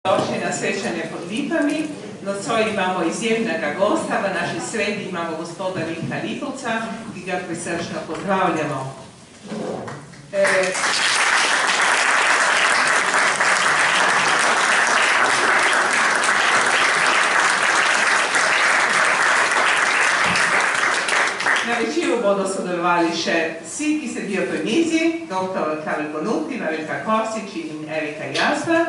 Došli na srečanje pod Lipami. Nocoj imamo izjemnega gosta, v naši sredi imamo gospoda Vinka Lipovca, ki ga prisrčno pozdravljamo. Na večeru bodo sodelovali še vsi, ki sedijo pri mizi, dr. Karel Konuti, Marika Kosič in Erika Jasper.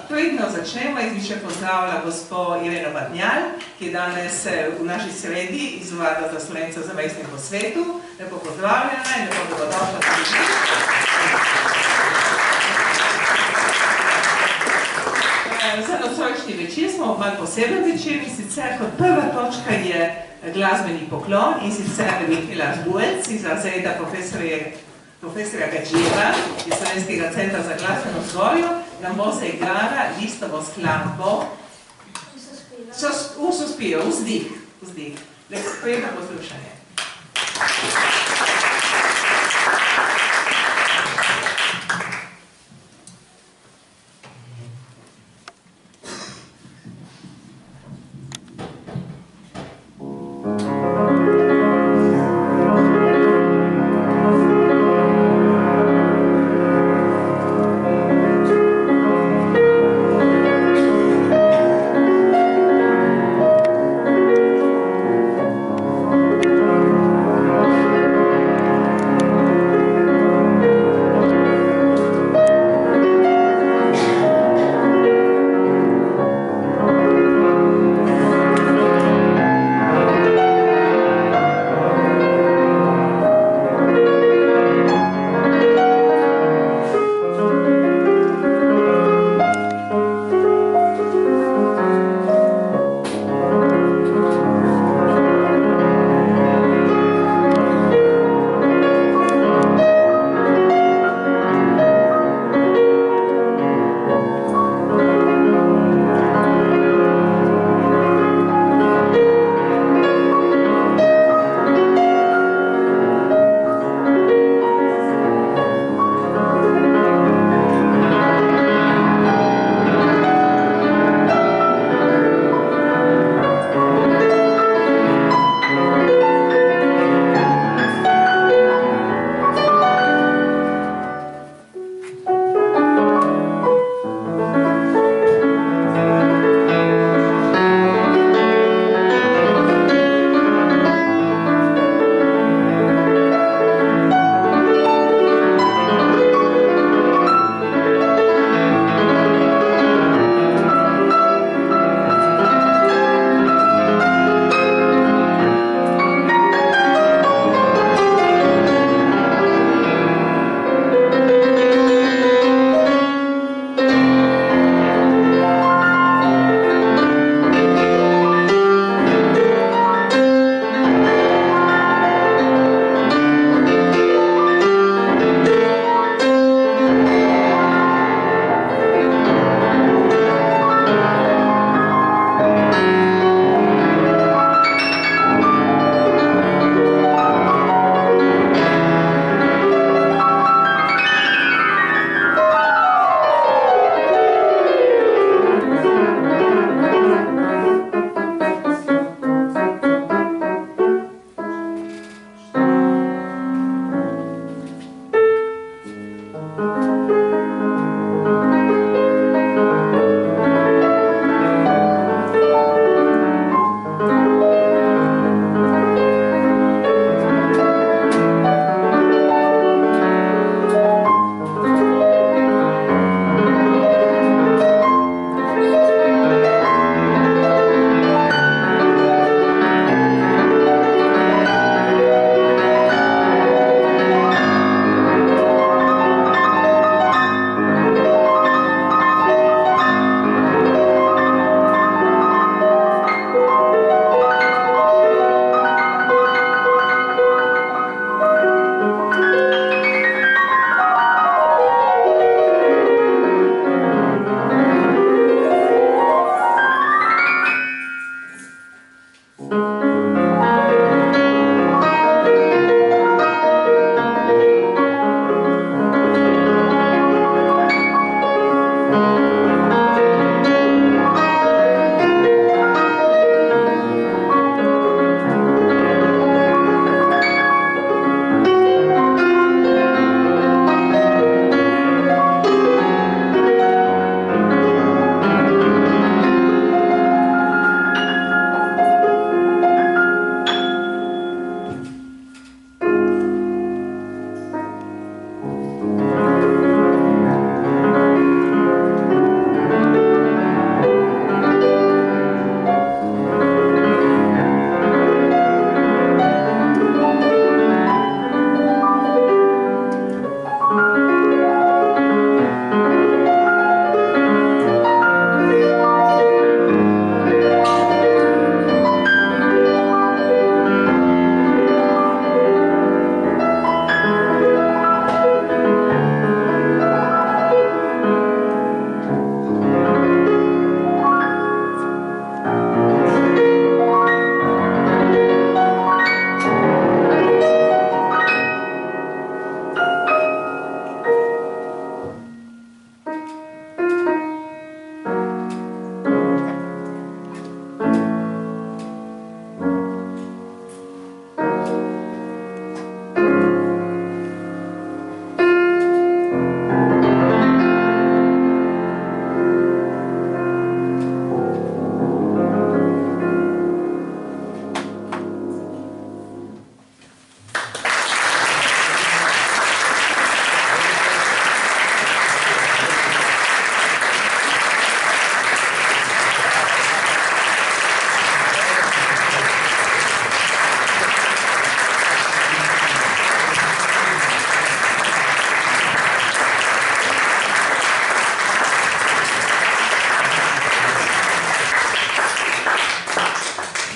Predno začnemo, jaz bi še pozdravila gospo Ireno Vadnjal, ki je danes v naši sredi iz Urada za Slovence v zamejstvu po svetu. Lepo pozdravljena in lepo dobrodošla tudi vi. Za nocojšnji večer smo malo poseben večer, in sicer kot prva točka je glasbeni poklon, in sicer Mihaela Zbujec iz razreda profesorja Gačeva iz Slovenskega centra za glasbeno vzgojo nam bo se igrala listovo skladbo Sospiro, vzdih. Prijetno poslušanje.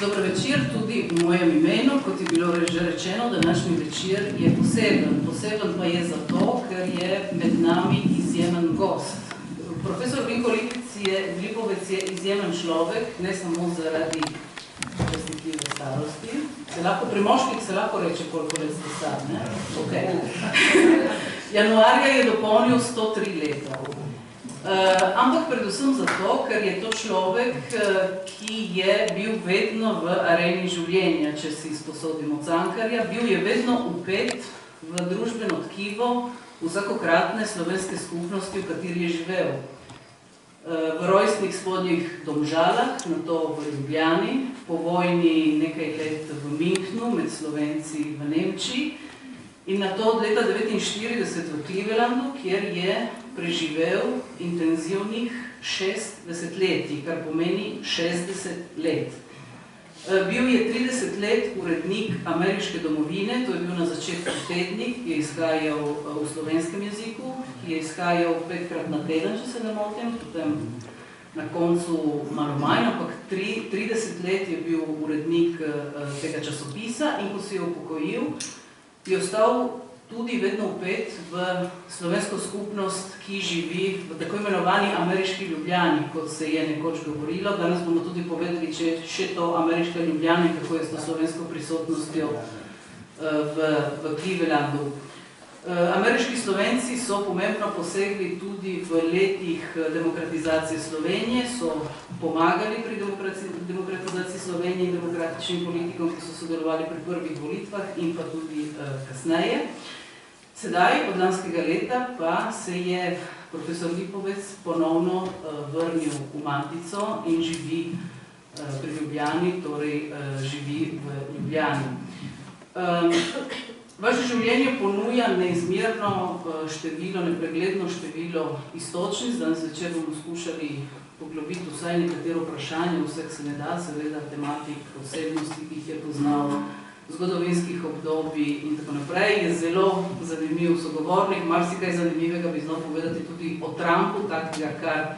Dober večer tudi v mojem imenu, kot je bilo že rečeno, današnji večer je poseben. Poseben pa je zato, ker je med nami izjemen gost. Profesor Vinko Lipovec je izjemen človek, ne samo zaradi razlikljive starosti. Pri moških se lahko reče, koliko let ste star, ne? Okay. Januarja je dopolnil 103 leta. Ampak predvsem zato, ker je to človek, ki je bil vedno v areni življenja, če si izposodimo Cankarja, bil je vedno vpet v družbeno tkivo vsakokratne slovenske skupnosti, v kateri je živel. V rojstnih spodnjih Domžalah, nato v Ljubljani, po vojni nekaj let v Münchnu, med Slovenci v Nemčiji, in nato od leta 1949 v Clevelandu, kjer je preživel intenzivnih 60 letij, kar pomeni 60 let. Bil je 30 let urednik Ameriške domovine, to je bil na začetku tednik, ki je izhajal v slovenskem jeziku, ki je izhajal 5-krat na teden, če se ne motim, potem na koncu malo manj, ampak 30 let je bil urednik tega časopisa in ko se je upokojil, je ostal tudi vedno vpet v slovensko skupnost, ki živi v tako imenovani ameriški Ljubljani, kot se je nekoč govorilo. Danes bomo tudi povedali, če je še to ameriška Ljubljana, kako je s to slovensko prisotnostjo v Clevelandu. Ameriški Slovenci so pomembno posegli tudi v letih demokratizacije Slovenije, so pomagali pri demokratizaciji Slovenije in demokratičnim politikom, ki so sodelovali pri prvih volitvah in pa tudi kasneje. Sedaj, od lanskega leta, pa se je profesor Lipovec ponovno vrnil v Matico in živi pri Ljubljani, torej živi v Ljubljani. Vaše življenje ponuja neizmerno število, nepregledno število iztočnic. Danes večer bomo skušali poglobiti vsaj nekatero vprašanje, vseh se ne da, seveda tematik, osebnosti, ki jih je poznal, zgodovinskih obdobij in tako naprej. Je zelo zanimiv sogovornik, marsikaj zanimivega bi znal povedati tudi o Trumpu, takega, kar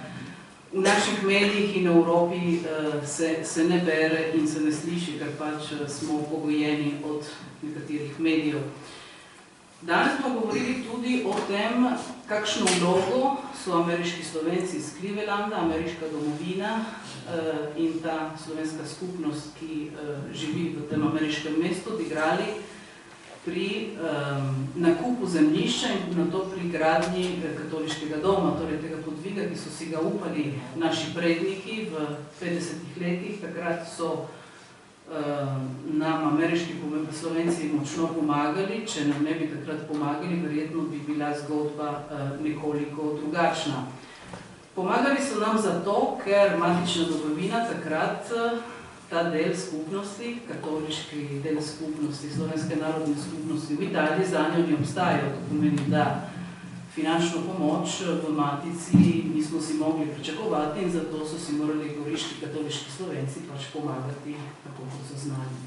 v naših medijih in Evropi se ne bere in se ne sliši, ker pač smo pogojeni od nekaterih medijev. Danes smo govorili tudi o tem, kakšno vlogo so ameriški Slovenci iz Clevelanda, ameriška domovina in ta slovenska skupnost, ki živi v tem ameriškem mestu, odigrali pri nakupu zemljišča in nato pri gradnji katoliškega doma, torej tega podviga, ki so si ga upali naši predniki v 50 letih. Takrat so nam ameriški Slovenci močno pomagali. Če nam ne bi takrat pomagali, verjetno bi bila zgodba nekoliko drugačna. Pomagali so nam zato, ker matična domovina takrat ta del skupnosti, katoliški del skupnosti, slovenske narodne skupnosti v Italiji za njo ni obstajal. To pomeni, da finančno pomoč v Matici nismo si mogli pričakovati in zato so si morali goriški katoliški Slovenci pač pomagati, tako kot so znali.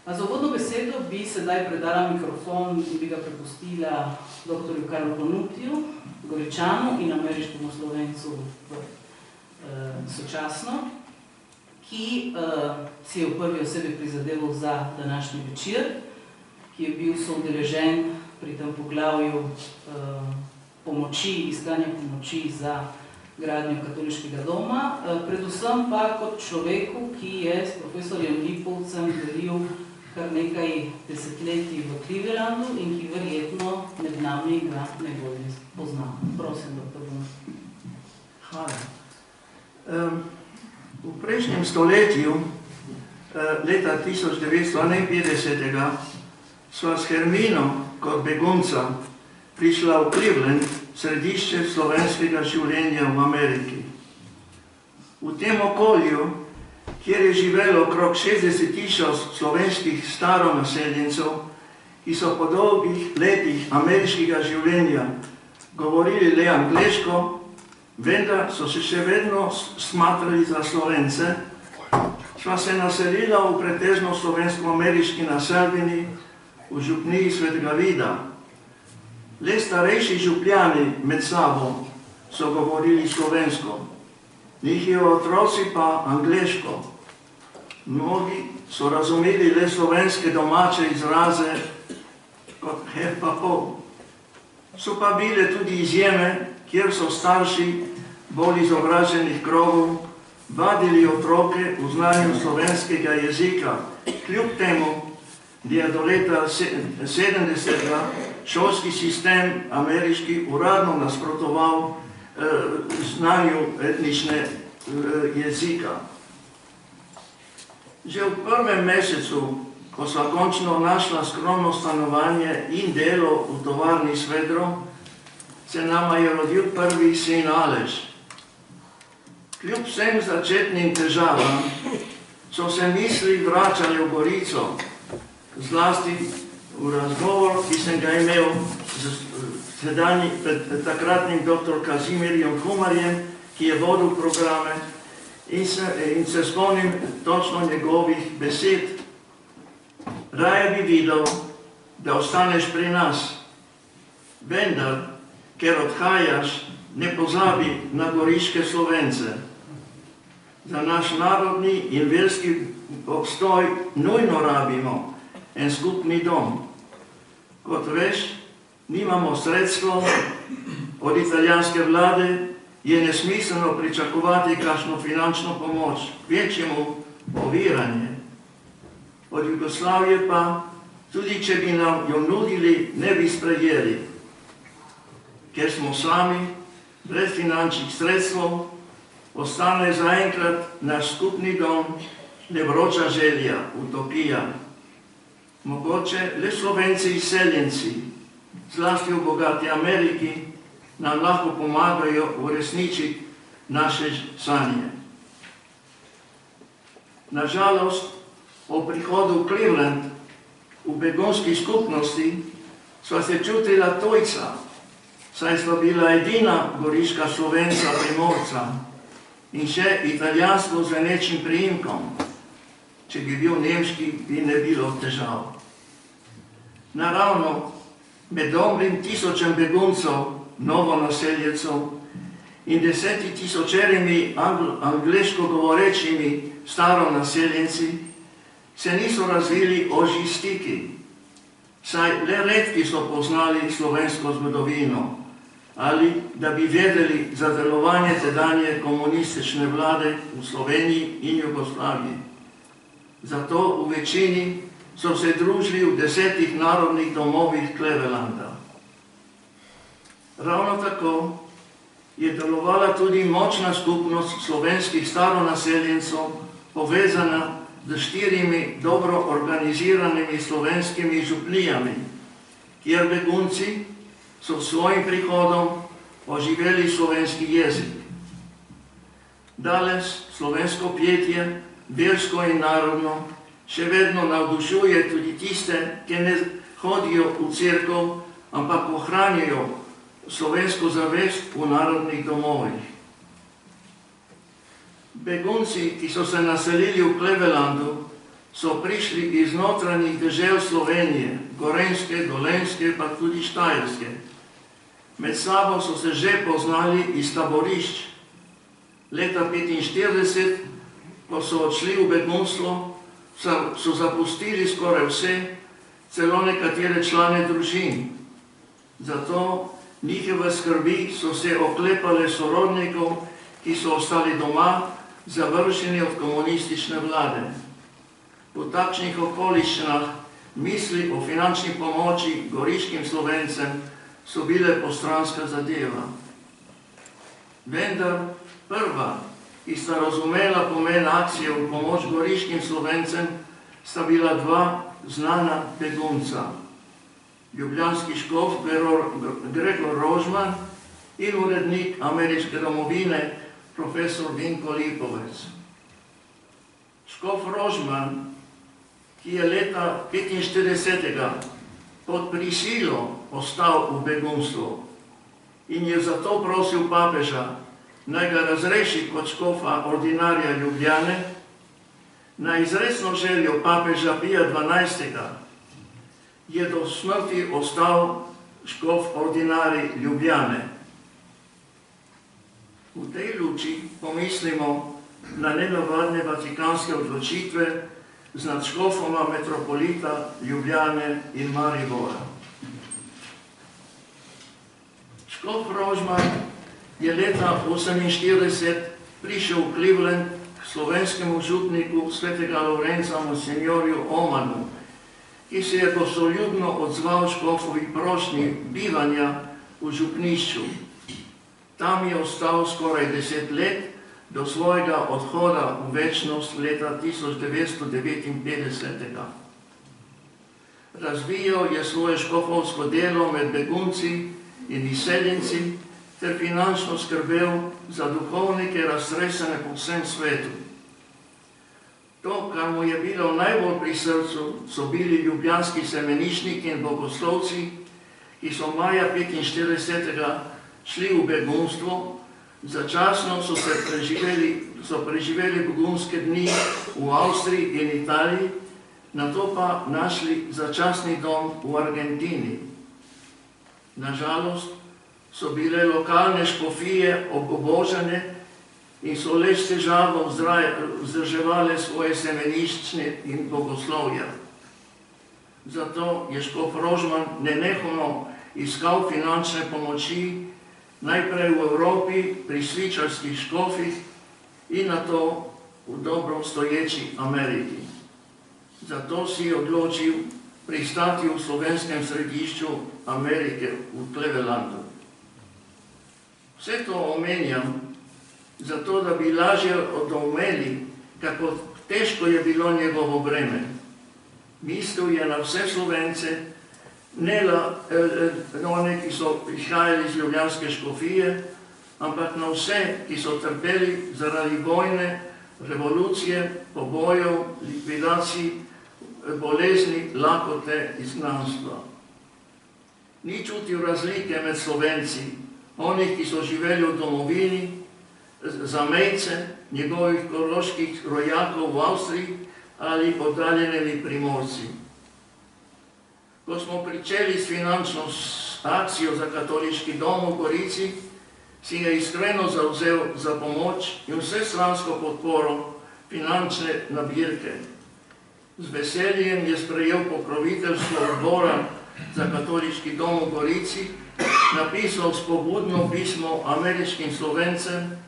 Za uvodno besedo bi sedaj predala mikrofon in bi ga prepustila dr. Karlu Konutiju, Goričanu in ameriškemu Slovencu sočasno, ki si je v prvi osebi prizadeval za današnji večer, ki je bil soudeležen pri tem poglavju iskanja pomoči za gradnjo katoliškega doma, predvsem pa kot človeku, ki je s profesorjem Lipovcem delil kar nekaj desetletij v Clevelandu in ki verjetno med nami ga najbolje pozna. Prosim, dr. Konut. Hvala. V prejšnjem stoletju, leta 1951, sva s Hermino kot begunca prišla v Cleveland, središče slovenskega življenja v Ameriki. V tem okolju, kjer je živelo okrog 60.000 slovenskih staronaseljencev, ki so po dolgih letih ameriškega življenja govorili le angleško, vendar so se še vedno smatrali za Slovence, sva se naselila v pretežno slovensko-ameriški naselbini v župniji Svetega Vida. Le starejši župljani med sabo so govorili slovensko, njihovi otroci pa angleško. Mnogi so razumeli le slovenske domače izraze kot hef pa pol. So pa bile tudi izjeme, kjer so starši bolj izobraženih krogov vadili otroke v znanju slovenskega jezika, kljub temu, da je do leta 70. Šolski sistem ameriški uradno nasprotoval znanju etnične jezika. Že v prvem mesecu, ko sva končno našla skromno stanovanje in delo v tovarni Svedro, se nama je rodil prvi sin Aleš. Kljub vsem začetnim težavam so se misli vračali v Gorico, zlasti v razgovor, ki sem ga imel z takratnim dr. Kazimirjem Humarjem, ki je vodil programe, in se spomnim točno njegovih besed. Raje bi videl, da ostaneš pri nas, vendar, ker odhajaš, ne pozabi na goriške Slovence. Za naš narodni in verski obstoj nujno rabimo en skupni dom. Kot veš, nimamo sredstva od italijanske vlade, je nesmiselno pričakovati kakšno finančno pomoč, kvečjemu oviranje. Od Jugoslavije pa, tudi če bi nam jo nudili, ne bi sprejeli, ker smo sami, brez finančnih sredstev, ostane zaenkrat naš skupni dom le vroča želja, utopija. Mogoče le Slovenci izseljenci, zlasti v bogati Ameriki, nam lahko pomagajo uresničiti naše sanje. Nažalost, ob prihodu v Cleveland, v begunski skupnosti, sva se čutila tujca, saj sva bila edina goriška Slovenca Primorca in še italijansko z nečim priimkom. Če bi bil nemški, bi ne bilo težav. Naravno, med dobrim tisočem beguncev, novonaseljecev in 10.000 angleško govorečimi staronaseljenci se niso razvili ožji stiki, saj le redki so poznali slovensko zgodovino ali da bi vedeli za delovanje tedanje komunistične vlade v Sloveniji in Jugoslaviji. Zato v večini so se družili v 10 narodnih domovih Clevelanda. Ravno tako je delovala tudi močna skupnost slovenskih staronaseljencev, povezana z 4 dobro organiziranimi slovenskimi župnijami, kjer begunci so s svojim prihodom oživeli slovenski jezik. Danes slovensko petje, versko in narodno, še vedno navdušuje tudi tiste, ki ne hodijo v cerkev, ampak ohranijo slovensko zavest v narodnih domovih. Begunci, ki so se naselili v Clevelandu, so prišli iz notranjih dežel Slovenije, Gorenjske, Dolenjske, pa tudi Štajerske. Med sabo so se že poznali iz taborišč. Leta 1945, ko so odšli v begunstvo, so zapustili skoraj vse, celo nekatere člane družin. Zato njihove skrbi so se oklepale sorodnikov, ki so ostali doma, završeni od komunistične vlade. V takšnih okoliščinah misli o finančni pomoči goriškim Slovencem so bile postranska zadeva. Vendar prva, ki sta razumela pomen akcije v pomoč goriškim Slovencem, sta bila 2 znana begunca. Ljubljanski škof Gregor Rožman in urednik ameriške domovine profesor Vinko Lipovec. Škof Rožman, ki je leta 1945 pod prisilo ostal v begunstvu in je zato prosil papeža, naj ga razreši kot škofa ordinarja Ljubljane, na izrecno željo papeža Pija XII. Je do smrti ostal škof ordinarij Ljubljane. V tej luči pomislimo, na nenavadne vatikanske odločitve z nadškofoma metropolita Ljubljane in Maribora. Škof Rožman je leta 1948 prišel v Cleveland k slovenskemu župniku svetega Lorenca monsignorju Omanu, ki se je gostoljubno odzval škofovi prošnji bivanja v župnišču. Tam je ostal skoraj 10 let, do svojega odhoda v večnost leta 1959. Razvijal je svoje škofovsko delo med begunci in izseljenci ter finančno skrbel za duhovnike raztresene po vsem svetu. To, kar mu je bilo najbolj pri srcu, so bili ljubljanski semeniščniki in bogoslovci, ki so maja 1945 šli v begunstvo. Začasno so preživeli begunske dni v Avstriji in Italiji, nato pa našli začasni dom v Argentini. Nažalost so bile lokalne škofije obubožane in so le s težavo vzdrževale svoje semeniščne in bogoslovja. Zato je škof Rožman nenehno iskal finančne pomoči najprej v Evropi pri švicarskih škofih in nato v dobro stoječi Ameriki. Zato si je odločil pristati v slovenskem središču Amerike v Clevelandu. Vse to omenjam, zato da bi lažje odoumeli, kako težko je bilo njegovo breme. Mislil je na vse Slovence, ne one, ki so prihajali iz ljubljanske škofije, ampak na vse, ki so trpeli zaradi vojne, revolucije, pobojev, likvidacij, bolezni, lakote, izgnanstva. Ni čutil razlike med Slovenci, onih, ki so živeli v domovini, zamejce, njegovih koroških rojakov v Avstriji ali oddaljenimi Primorci. Ko smo pričeli s finančno akcijo za katoliški dom v Gorici, si je iskreno zavzel za pomoč in vsestransko podporo finančne nabirke. Z veseljem je sprejel pokroviteljstvo odbora za katoliški dom v Gorici, napisal spodbudno pismo ameriškim Slovencem,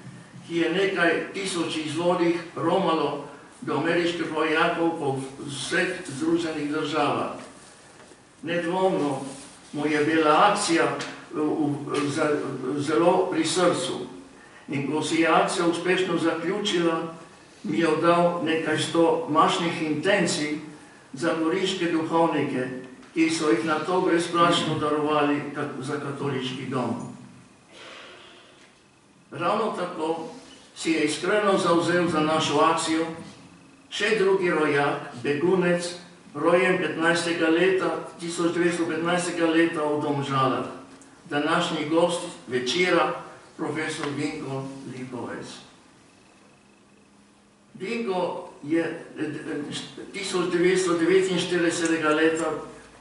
ki je nekaj tisoč izvodih romalo do ameriških rojakov po vseh Združenih državah. Nedvomno mu je bila akcija zelo pri srcu in ko si je akcija uspešno zaključila, mi je dal nekaj 100 mašnih intencij za goriške duhovnike, ki so jih na to brezplačno darovali za katoliški dom. Ravno tako si je iskreno zavzel za našo akcijo še drugi rojak, begunec, rojen 1915. leta v Domžalah, današnji gost večera, profesor Vinko Lipovec. Vinko je 1949. leta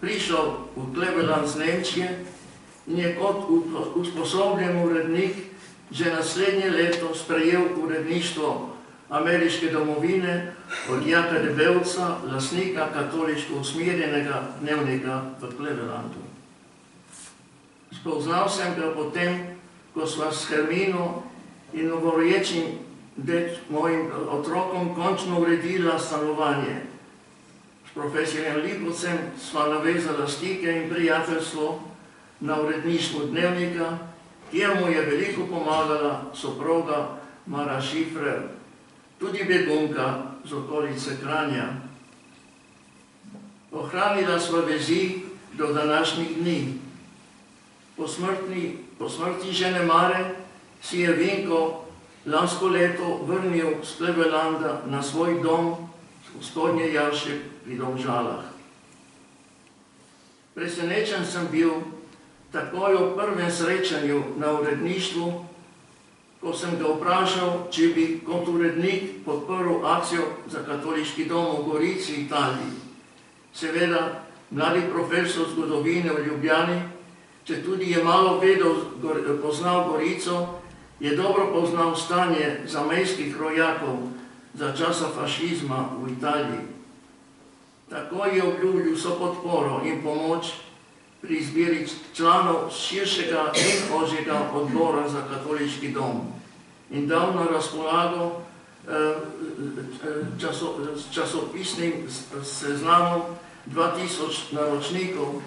prišel v Cleveland z Nemčije in je kot usposobljen urednik že naslednje leto sprejel uredništvo ameriške domovine od Jaka Debelca, lastnika katoliško usmerjenega dnevnika v Clevelandu. Spoznal sem ga potem, ko sva s Hermino in novoroječim mojim otrokom končno uredila stanovanje. S profesorjem Lipovcem sva navezala stike in prijateljstvo na uredništvu dnevnika, kjer mu je veliko pomagala soproga Mara Šifrer, tudi begunka z okolice Kranja. Ohranila sva vezi do današnjih dni. Po smrti žene Mare si je Vinko lansko leto vrnil z Clevelanda na svoj dom v Spodnje Jarše pri Domžalah. Presenečen sem bil takoj ob prvem srečanju na uredništvu, ko sem ga vprašal, če bi kot urednik podprl akcijo za katoliški dom v Gorici, Italiji. Seveda, mladi profesor zgodovine v Ljubljani, če tudi je malo poznal Gorico, je dobro poznal stanje zamejskih rojakov za časa fašizma v Italiji. Tako je obljubil so podporo in pomoč pri izbiri članov širšega in ožjega odbora za katoliški dom in dal na razpolago časopisnim seznamom 2000 naročnikov,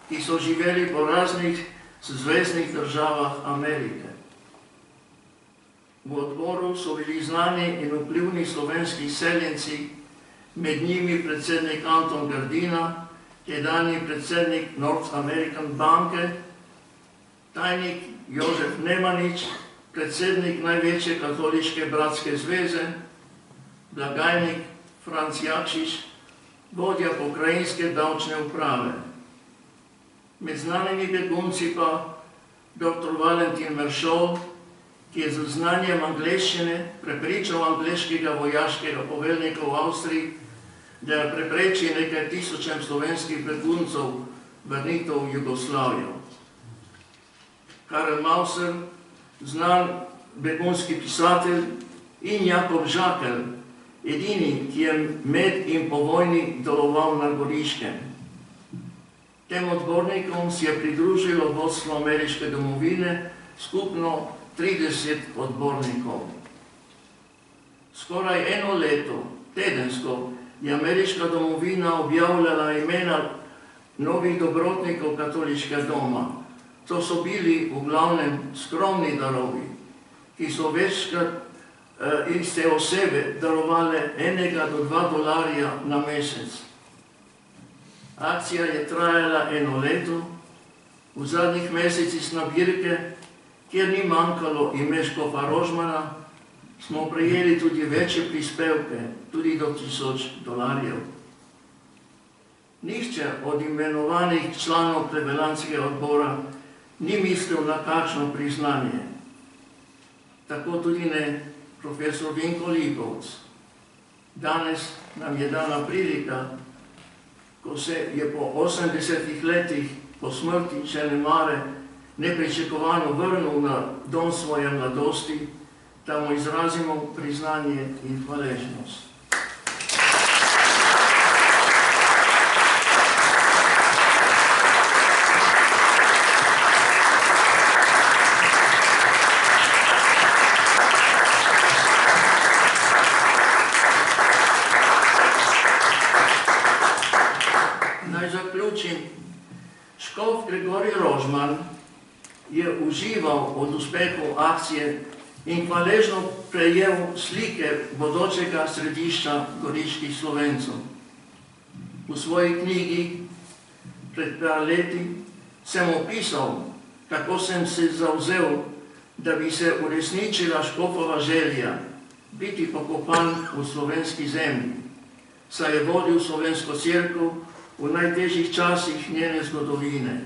ki so živeli po raznih zveznih državah Amerike. V odboru so bili znani in vplivni slovenski seljenci, med njimi predsednik Anton Grdina, tedanji predsednik North American banke, tajnik Jožef Nemanič, predsednik največje katoliške bratske zveze, blagajnik Franc Jakšič, vodja pokrajinske davčne uprave. Med znanimi begunci pa dr. Valentin Meršol, ki je z znanjem angleščine prepričal angleškega vojaškega poveljnika v Avstriji, da je preprečil nekaj tisočem slovenskih beguncev vrnitev v Jugoslavijo. Karel Mauser, znan begunski pisatelj, in Jakob Žakelj, edini, ki je med in po vojni deloval na Goriškem. Tem odbornikom si je pridružilo vodstvo ameriške domovine skupno 30 odbornikov. Skoraj eno leto, tedensko, je ameriška domovina objavljala imena novih dobrotnikov katoliškega doma. To so bili v glavnem skromni darovi, ki so večkrat iz te osebe darovali $1 do $2 na mesec. Akcija je trajala eno leto, v zadnjih mesecih nabirke, kjer ni manjkalo ime škofa Rožmana, smo prejeli tudi večje prispevke, tudi do $1000. Nihče od imenovanih članov plebelanskega odbora ni mislil na kakšno priznanje. Tako tudi ne profesor Vinko Lipovc. Danes nam je dana prilika, ko se je po 80 letih po smrti Čene Mare nepričakovano vrnil na dom svoje mladosti, da mu izrazimo priznanje in hvaležnost. Naj zaključim. Škof Gregorij Rožman je užival od uspehov akcije in hvaležno prejel slike bodočega središča goriških Slovencov. V svoji knjigi pred par leti sem opisal, kako sem se zavzel, da bi se uresničila škofova želja biti pokopan v slovenski zemlji, saj je vodil slovensko cerkev v najtežjih časih njene zgodovine.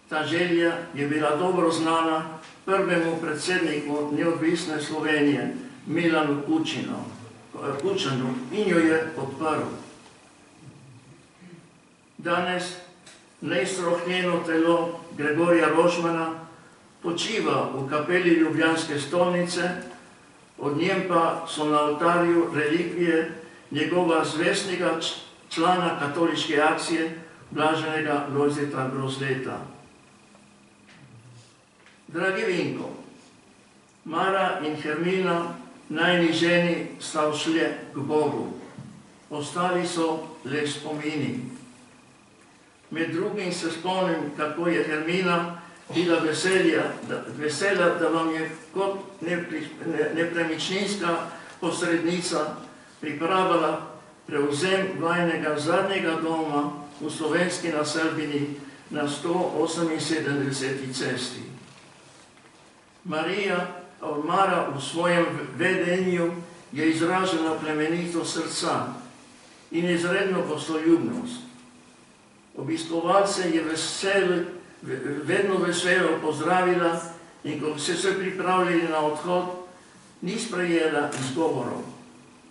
Ta želja je bila dobro znana prvemu predsedniku neodvisne Slovenije, Milanu Kučanu, in jo je podprl. Danes neiztrohnjeno telo Gregorija Rožmana počiva v kapeli ljubljanske stolnice, od njem pa so na oltarju relikvije njegova zvestnega člana katoliške akcije, blaženega Lojzeta Grozleta. Dragi Vinko, Mara in Hermina, najini ženi, sta odšli k Bogu. Ostali so le spomini. Med drugim se spomnim, kako je Hermina bila vesela, da vam je kot nepremičninska posrednica pripravila prevzem vajnega zadnjega doma v slovenski naselbini na 178. cesti. Mara v svojem vedenju je izražala plemenito srca in izredno gostoljubnost. Obiskovalce je vedno veselo pozdravila in ko so se pripravljali na odhod, ni sprejela izgovorov,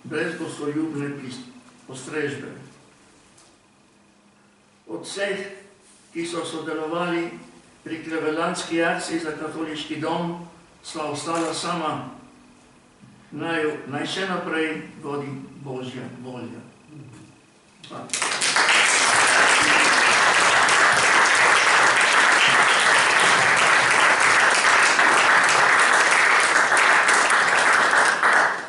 brez gostoljubne postrežbe. Od vseh, ki so sodelovali pri klevelanski akciji za katoliški dom, sva ostala sama. Naj še naprej vodi Božja volja.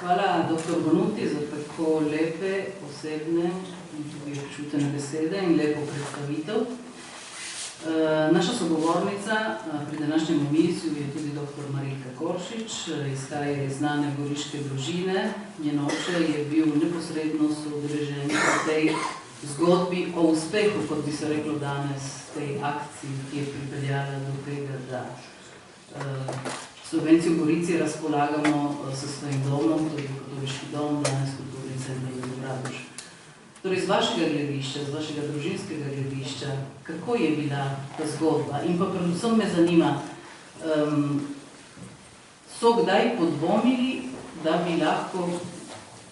Hvala dr. Bonuti za tako lepe, osebne in tudi občutene besede in lepo predstavitev. Naša sogovornica pri današnjem omizju je tudi dr. Marijka Koršič, izhaja iz znane goriške družine. Njen oče je bil neposredno soudeležen v tej zgodbi o uspehu, kot bi se reklo danes, tej akciji, ki je pripeljala do tega, da Slovenci v Gorici razpolagamo s svojim domom, to je katoliški dom, danes kulturni center Dobradoš. Torej, z vašega gledišča, z vašega družinskega gledišča, kako je bila ta zgodba? In pa predvsem me zanima, so kdaj podvomili, da bi lahko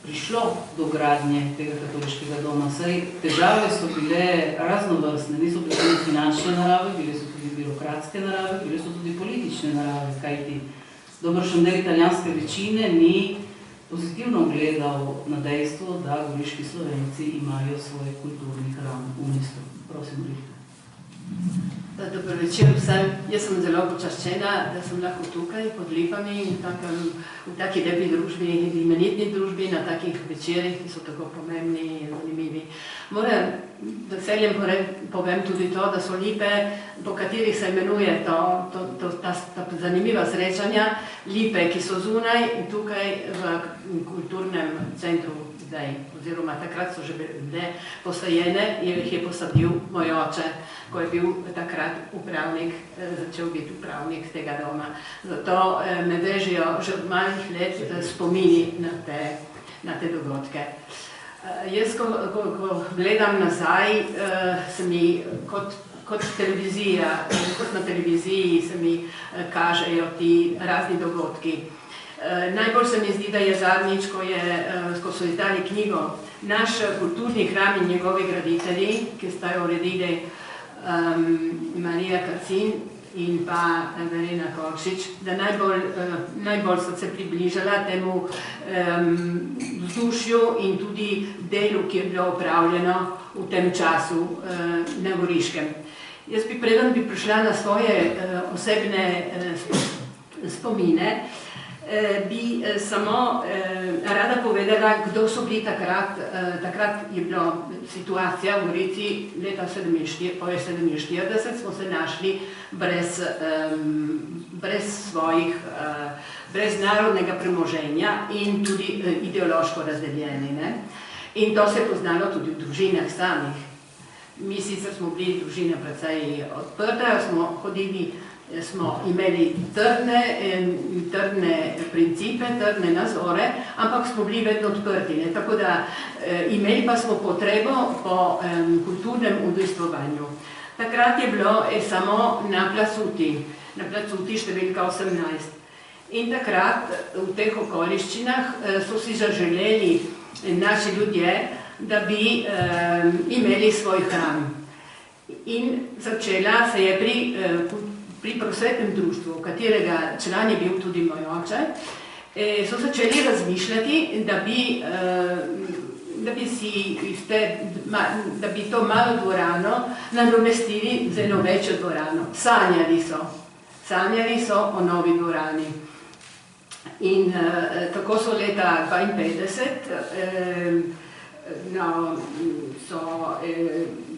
prišlo do gradnje tega katoliškega doma? Saj težave so bile raznovrstne, niso bile tudi finančne narave, bile so tudi birokratske narave, bile so tudi politične narave, kajti dobršen del italijanske večine ni pozitivno gledal na dejstvo, da goriški Slovenci imajo svoj kulturni hram v mestu. Prosim, Rihta. Dober večer vsem. Jaz sem zelo počaščena, da sem lahko tukaj pod Lipami v taki lepi družbi, imenitni družbi, na takih večerih, ki so tako pomembni in zanimivi. Moram veseljem povem tudi to, da so Lipe, po katerih se imenuje ta zanimiva srečanja, Lipe, ki so zunaj in tukaj v kulturnem centru zdaj, oziroma takrat so že bile posajene, jih je posadil moj oče, ko je bil takrat upravnik, začel biti upravnik tega doma. Zato me vežijo že od malih let spomini na te dogodke. Jaz, ko gledam nazaj, se mi kot televizija, kot na televiziji se mi kažejo ti razni dogodki. Najbolj se mi zdi, da je zadnjič, ko so izdali knjigo Naš kulturni hram in njegovi graditelji, ki sta jo uredili Marija Kacin in pa Verena Koršič, da najbolj so se približala temu vzdušju in tudi delu, ki je bilo opravljeno v tem času na Goriškem. Jaz bi preden bi prišla na svoje osebne spomine, bi samo rada povedala, kdo so bili takrat. Takrat je bila situacija v Gorici leta 1947, smo se našli brez narodnega premoženja in tudi ideološko razdeljeni. In to se je poznalo tudi v družinah samih. Mi sicer smo bili družine precej odprte, smo imeli trdne principe, trdne nazore, ampak smo bili vedno odprti. Tako da imeli pa smo potrebo po kulturnem udejstvovanju. Takrat je bilo samo na placuti številka 18. In takrat v teh okoliščinah so si zaželeli naši ljudje, da bi imeli svoj hram. In začela se je pri prosvetnem društvu, katerega član je bil tudi moj oče, so začeli razmišljati, da bi to malo dvorano nadomestili z eno večjo dvorano. Sanjali so o novi dvorani. In tako so leta 1952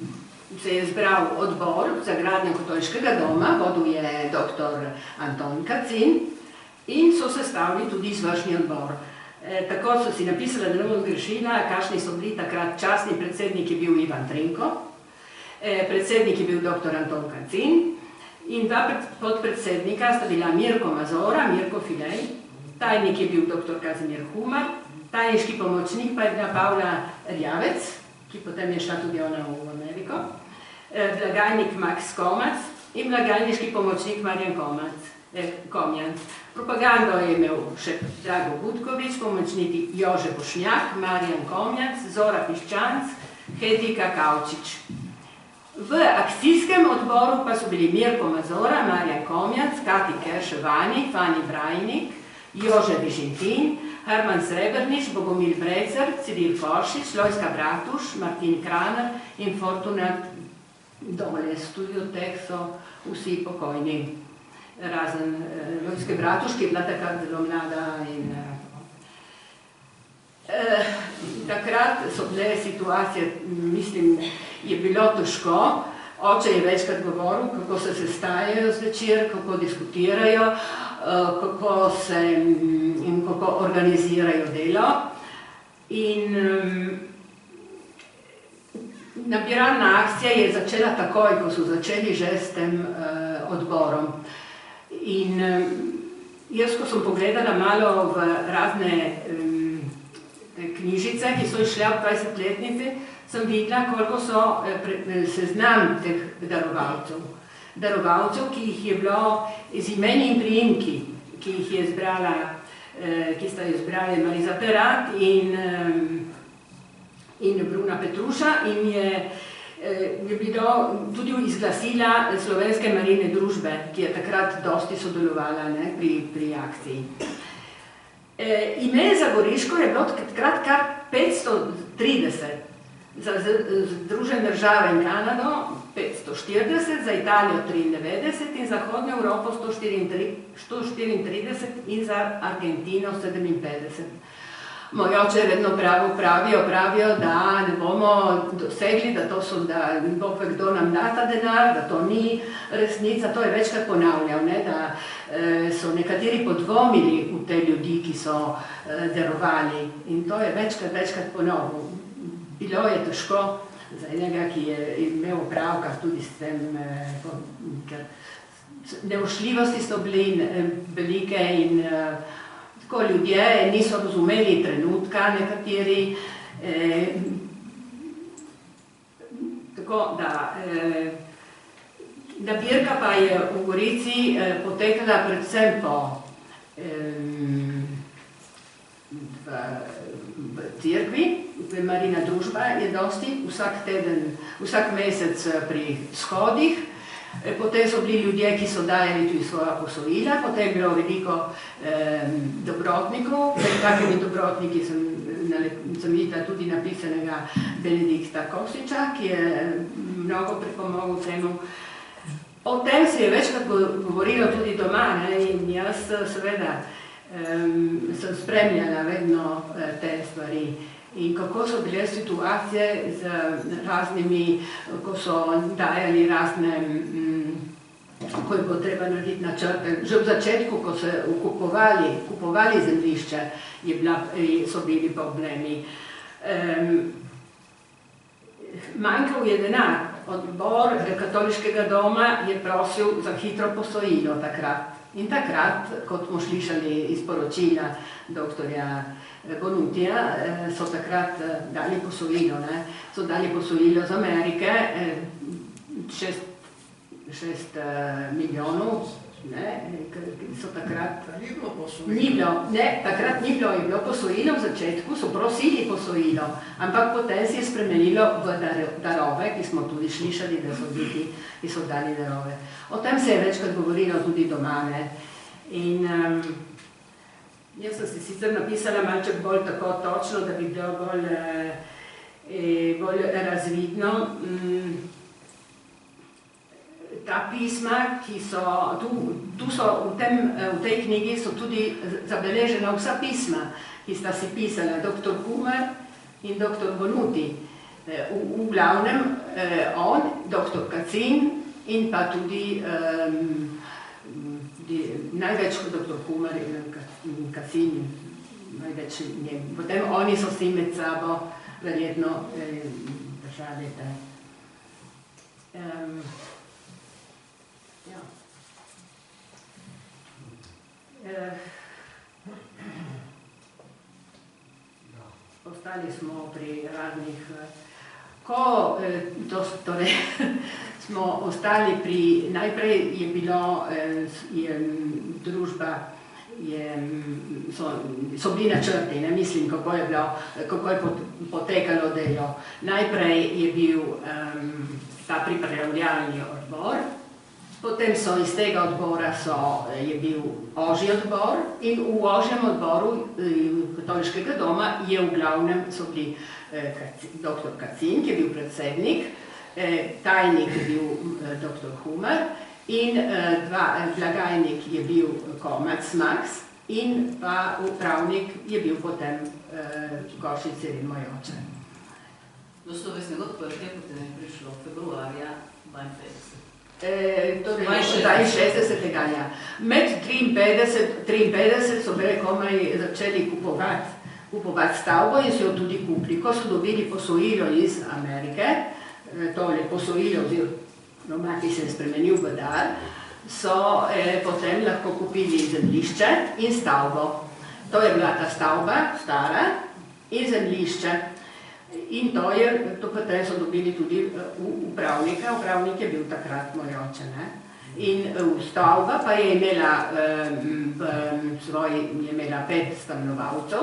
se je zbral odbor za gradnjo katoliškega doma, vodil je dr. Anton Kacin in so sestavili tudi izvršni odbor. Tako so si napisali, da ne bom zgrešila, kakšni so bili takrat. Častni predsednik je bil Ivan Trenko, predsednik je bil dr. Anton Kacin in dva podpredsednika sta bila Mirko Mazora, Mirko Filej, tajnik je bil dr. Kazimir Humar, tajniški pomočnik pa je bila Pavla Rjavec, ki potem je šla tudi ona v Ameriko, blagajnik Max Komac in blagajniški pomočnik Marjan Komjanc. Propagando je imel še Drago Butkovič, pomočniki Jože Bošnjak, Marjan Komjanc, Zora Piščanc, Hedvika Kavčič. V akcijskem odboru pa so bili Mirko Mazora, Marjan Komjac, Kati Kerševani, Fani Brajnik, Jože Vižintin, Herman Srebrnič, Bogomil Brecer, Ciril Foršič, Lojska Bratuš, Martin Kraner in Fortunat Doles. Tudi od teh so vsi pokojni. Razen Lojske Bratuš, ki je bila takrat zelo mlada in takrat so bile situacije, mislim, je bilo težko. Oče je večkrat govoril, kako se sestajajo zvečer, kako diskutirajo, kako organizirajo delo. In nabiralna akcija je začela takoj, ko so začeli že s tem odborom. In jaz, ko sem pogledala malo v razne knjižice, ki so išle v 20-letnici, sem videla, koliko so seznam teh darovalcev. Darovalcev, ki jih je bilo z imeni in priimki, ki jih je izbrala, ki sta izbrali Mariza Perat in Bruna Petruša in je bilo tudi izglasila Slovenske marijine družbe, ki je takrat dosti sodelovala pri akciji. Ime za Goriško je bilo takrat kar 530, za Združene države in Kanado 540, za Italijo 93 in Zahodno Evropo 134 in za Argentino 57. Moj oče je vedno pravijo, da ne bomo dosegli, da bo kdo nam da ta denar, da to ni resnica. To je večkrat ponavljal, da so nekateri podvomili v te ljudi, ki so darovali. In to je večkrat ponovil. Bilo je težko za enega, ki je imel opravka tudi s tem, ker neušljivosti so bili velike in tako ljudje niso razumeli trenutka nekateri. Tako da nabirka pa je v Gorici potekala predvsem po v cerkvi, Marijina družba je dosti, vsak mesec pri shodih. Potem so bili ljudje, ki so dajali tudi svoja posojila, potem je bilo veliko dobrotnikov. Med takimi dobrotniki sem videla tudi napisanega Benedikta Kosiča, ki je mnogo pripomogel temu. O tem se je večkrat govorilo tudi doma in jaz seveda sem spremljala vedno te stvari. In kako so bile situacije z raznimi, ko so dajali razne, ko je bilo treba narediti načrte. Že v začetku, ko so kupovali zemljišče, so bili problemi. Manjkal je denar. Odbor katoliškega doma je prosil za hitro posojilo takrat. In takrat, kot smo slišali iz poročila doktorja Bonutija, so takrat dali posojilo. So dali posojilo z Amerike, 6 milijonov, so takrat... Ni bilo posojilo. Takrat ni bilo, je bilo posojilo v začetku, so prosili posojilo, ampak potem se je spremenilo v darove, ki smo tudi slišali, da so bili, ki so dali darove. O tem se je večkrat govorilo tudi doma. In jaz sem si sicer napisala malček bolj tako točno, da bi bilo bolj razvidno. Ta pisma, ki so, tu so v tej knjigi so tudi zabeležena vsa pisma, ki sta si pisala dr. Kumer in dr. Bonuti. V glavnem on, dr. Kacin in pa tudi največ dr. Kumer in Kacin, največ njem. Potem oni so si med sabo verjetno držali te. Ostali smo pri raznih, ko torej smo ostali pri, najprej je bilo, družba, so bili načrti, ne mislim, kako je potekalo delo. Najprej je bil ta pripravljalni odbor. Potem so iz tega odbora je bil ožji odbor in v ožjem odboru Katoliškega doma je v glavnem so bili dr. Kacin, ki je bil predsednik, tajnik je bil dr. Humar in blagajnik je bil Komac Max in pa upravnik je bil potem Goršič Cirin, moj oče. Do slovesnega odprtja potem je prišlo februarja 52. Torej, 62. Ja. Med 53 so bile komaj začeli kupovati stavbo in so jo tudi kupili. Ko so dobili posojilo iz Amerike, tole posojilo oziroma, ki se je spremenil v dar, so potem lahko kupili zemljišče in stavbo. To je bila ta stavba, stara, in zemljišče. In to potem so dobili tudi upravnika, upravnik je bil takrat moj oče. In stavba pa je imela 5 stanovalcev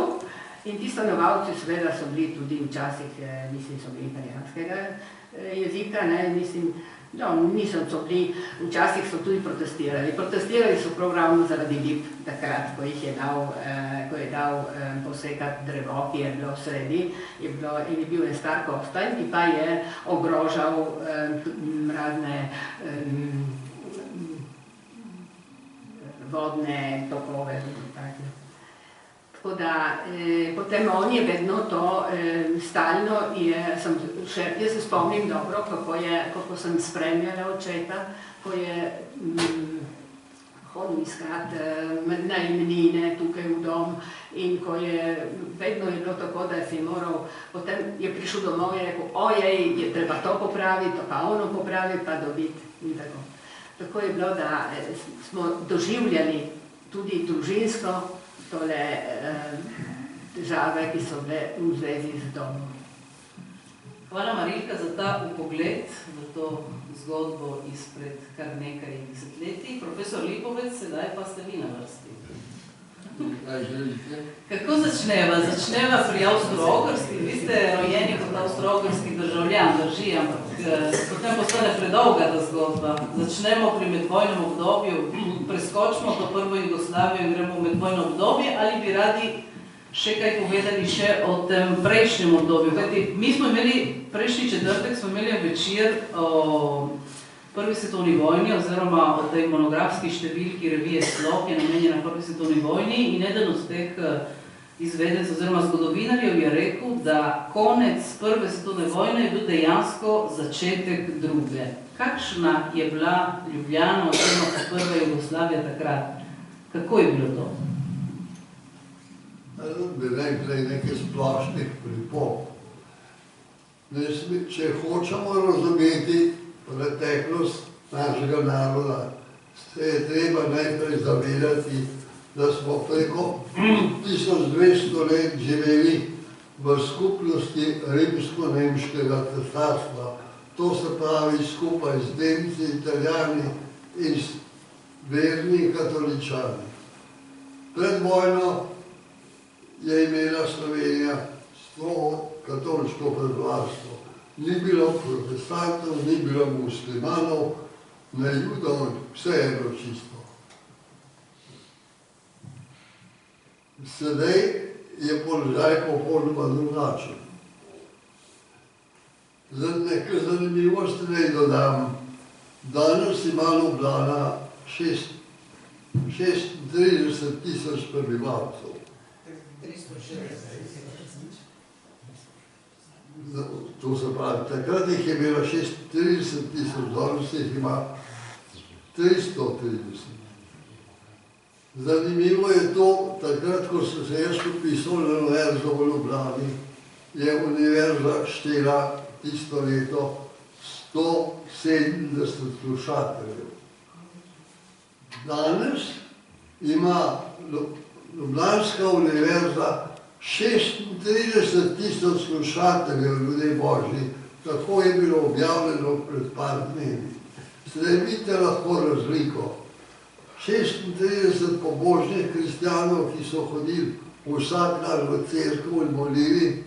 in ti stanovalci seveda so bili tudi včasih, mislim, so bili italijanskega jezika, mislim, niso bili, včasih so tudi protestirali. Protestirali so prav ravno zaradi lip takrat, ko je dal posekati drevo, ki je bilo v sredi, in je bil en star kostanj, ki pa je ogrožal razne vodne tokove. Tako da, potem on je vedno to stalno, jaz se spomnim dobro, kako sem spremljala očeta, ko je hodil iskat najemnine tukaj v dom in ko vedno je bilo tako, da si moral, potem je prišel domov in rekel, ojej, je treba to popraviti, pa ono popraviti, pa dobiti in tako. Tako je bilo, da smo doživljali tudi družinsko tole težave, ki so bile v zvezi z domom. Hvala Marilka za ta upogled v to zgodbo izpred kar nekaj desetletij. Profesor Lipovec, sedaj pa ste vi na vrsti. Kako začneva? Začneva pri Avstro-Ogrski. Vi ste rojeni kot avstro-ogrski državljan, drži, ampak potem postane predolga ta zgodba. Začnemo pri medvojnem obdobju, preskočimo to prvo Jugoslavijo in gremo v medvojno obdobje, ali bi radi še kaj povedali še o tem prejšnjem obdobju? Kajti mi smo imeli, prejšnji četrtek smo imeli večer o Prvi svetovni vojni oziroma o tej monografski številki revije Slog, ki je namenjena Prvi svetovni vojni, in eden od teh izvedencev oziroma zgodovinarjev je rekel, da konec Prve svetovne vojne je bil dejansko začetek druge. Kakšna je bila Ljubljana oziroma prva Jugoslavija takrat? Kako je bilo to? Bi rekli nekaj splošnih pripomb. Če hočemo razumeti preteklost našega naroda, se je treba najprej zavedati, da smo preko 1200 let živeli v skupnosti rimsko-nemškega cesarstva. To se pravi skupaj z Nemci, Italijani in verni katoličani. Pred vojno je imela Slovenija strogo katoliško prebivalstvo. Ni bilo protestantov, ni bilo muslimanov, ne judov, vse je bilo čisto. Sedaj je položaj popolnoma drugačen. Za nekaj zanimivosti naj dodam, danes ima Ljubljana 36 tisoč prebivalcev. To se pravi, takrat jih je bilo 36 tisoč, danes jih ima 330. Zanimivo je to, takrat, ko sem se jaz upisal na univerzo v Ljubljani, je univerza štela tisto leto 170 slušateljev. Danes ima Ljubljanska univerza 36 tisoč slušateljev, ljudje božji, tako je bilo objavljeno pred par dnevi. Sedaj vidite lahko razliko. 36 pobožnih kristjanov, ki so hodili vsak dan v cerkev in molili,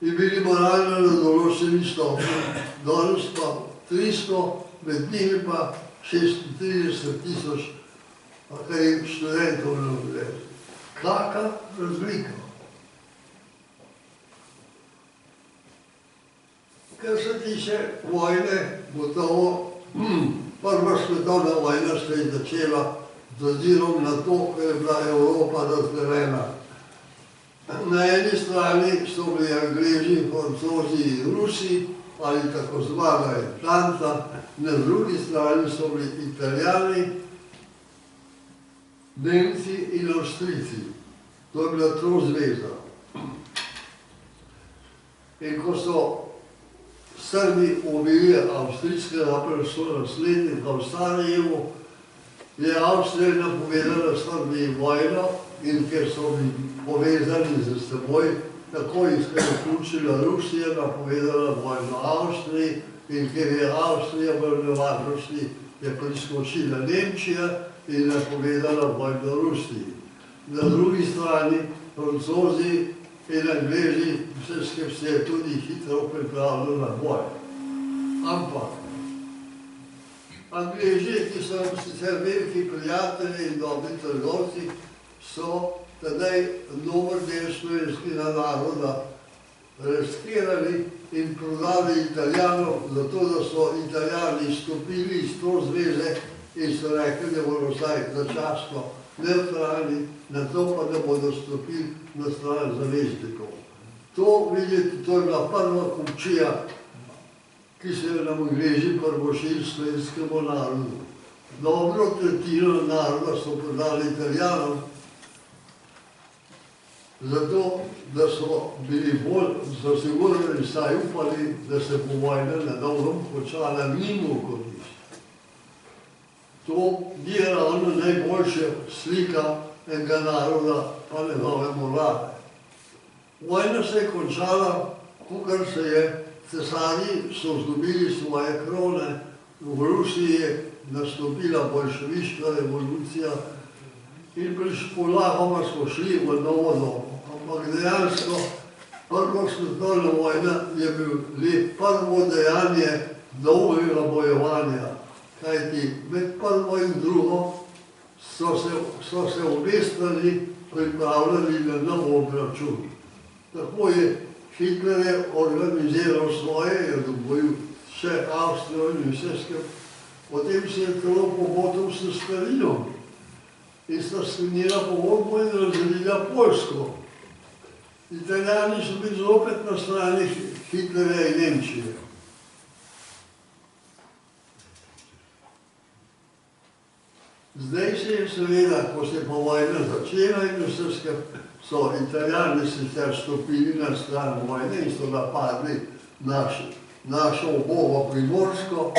in bili moralno na določeni stopnji, danes pa 300, med njimi pa 36 000 študentov na univerzi. Kakva razlika? Kar se tiče vojne, gotovo prva svetovna vojna se je začela z ozirom na to, ko je bila Evropa razdeljena. Na eni strani so bili Angleži, Francozi in Rusi, ali tako zvana Atlanta, na drugi strani so bili Italijani, Nemci in Avstrijci. To je bila trozveza. In ko so Srbi ubili avstrijskega naslednika v Sarajevu, je Avstrija napovedala Srbiji vojno, in ker so bili povezani z seboj, tako je vključila Rusija, napovedala vojno Avstriji, in ker je Avstrija v nevarnosti, je priskočila Nemčija in napovedala vojno Rusiji. Na drugi strani Francozi in Angleži, vse se je tudi hitro pripravljalo na boj. Ampak Angleži, ki so sicer veliki prijatelji in dobri trgovci, so tedaj dober del slovenskega naroda riskirali in prodali Italijanov, zato da so Italijani stopili iz trozveze in so rekli, da bodo vsaj začasno nevtralni, na to pa da bodo stopili na stran zaveznikov. To, vidite, to je bila prva kupčija, ki se je nam Angleži prvošili slovenskemu narodu. Dobro tretjino naroda so prodali Italijanom, zato, da so bili bolj zasigurni, vsaj upali, da se bo vojna na dolgem končala mimo korist. To je ravno najboljša slika enega naroda pa njegove morale. Vojna se je končala, kakor se je, cesarji so izgubili svoje krone, v Rusiji je nastopila bolševiška revolucija in polahoma smo šli v novo dobo. Ampak dejansko prva svetovna vojna je bilo prvo dejanje dolgega bojevanja, kajti med prvo in drugo so se obe strani pripravljali na nov obračun. Tako je Hitler organiziral svoje, je dobil še Avstrijo in vse skupaj. Potem se je celo pogotovil s Stalinom in sta sklenila pogodbo in razdelila Poljsko. Italijani so bili zopet na strani Hitlerja in Nemčije. Zdaj se je seveda, ko se je pa vojna začela in vse skupaj, so Italijani sicer stopili na stran vojne in so napadli našo ubogo Primorsko,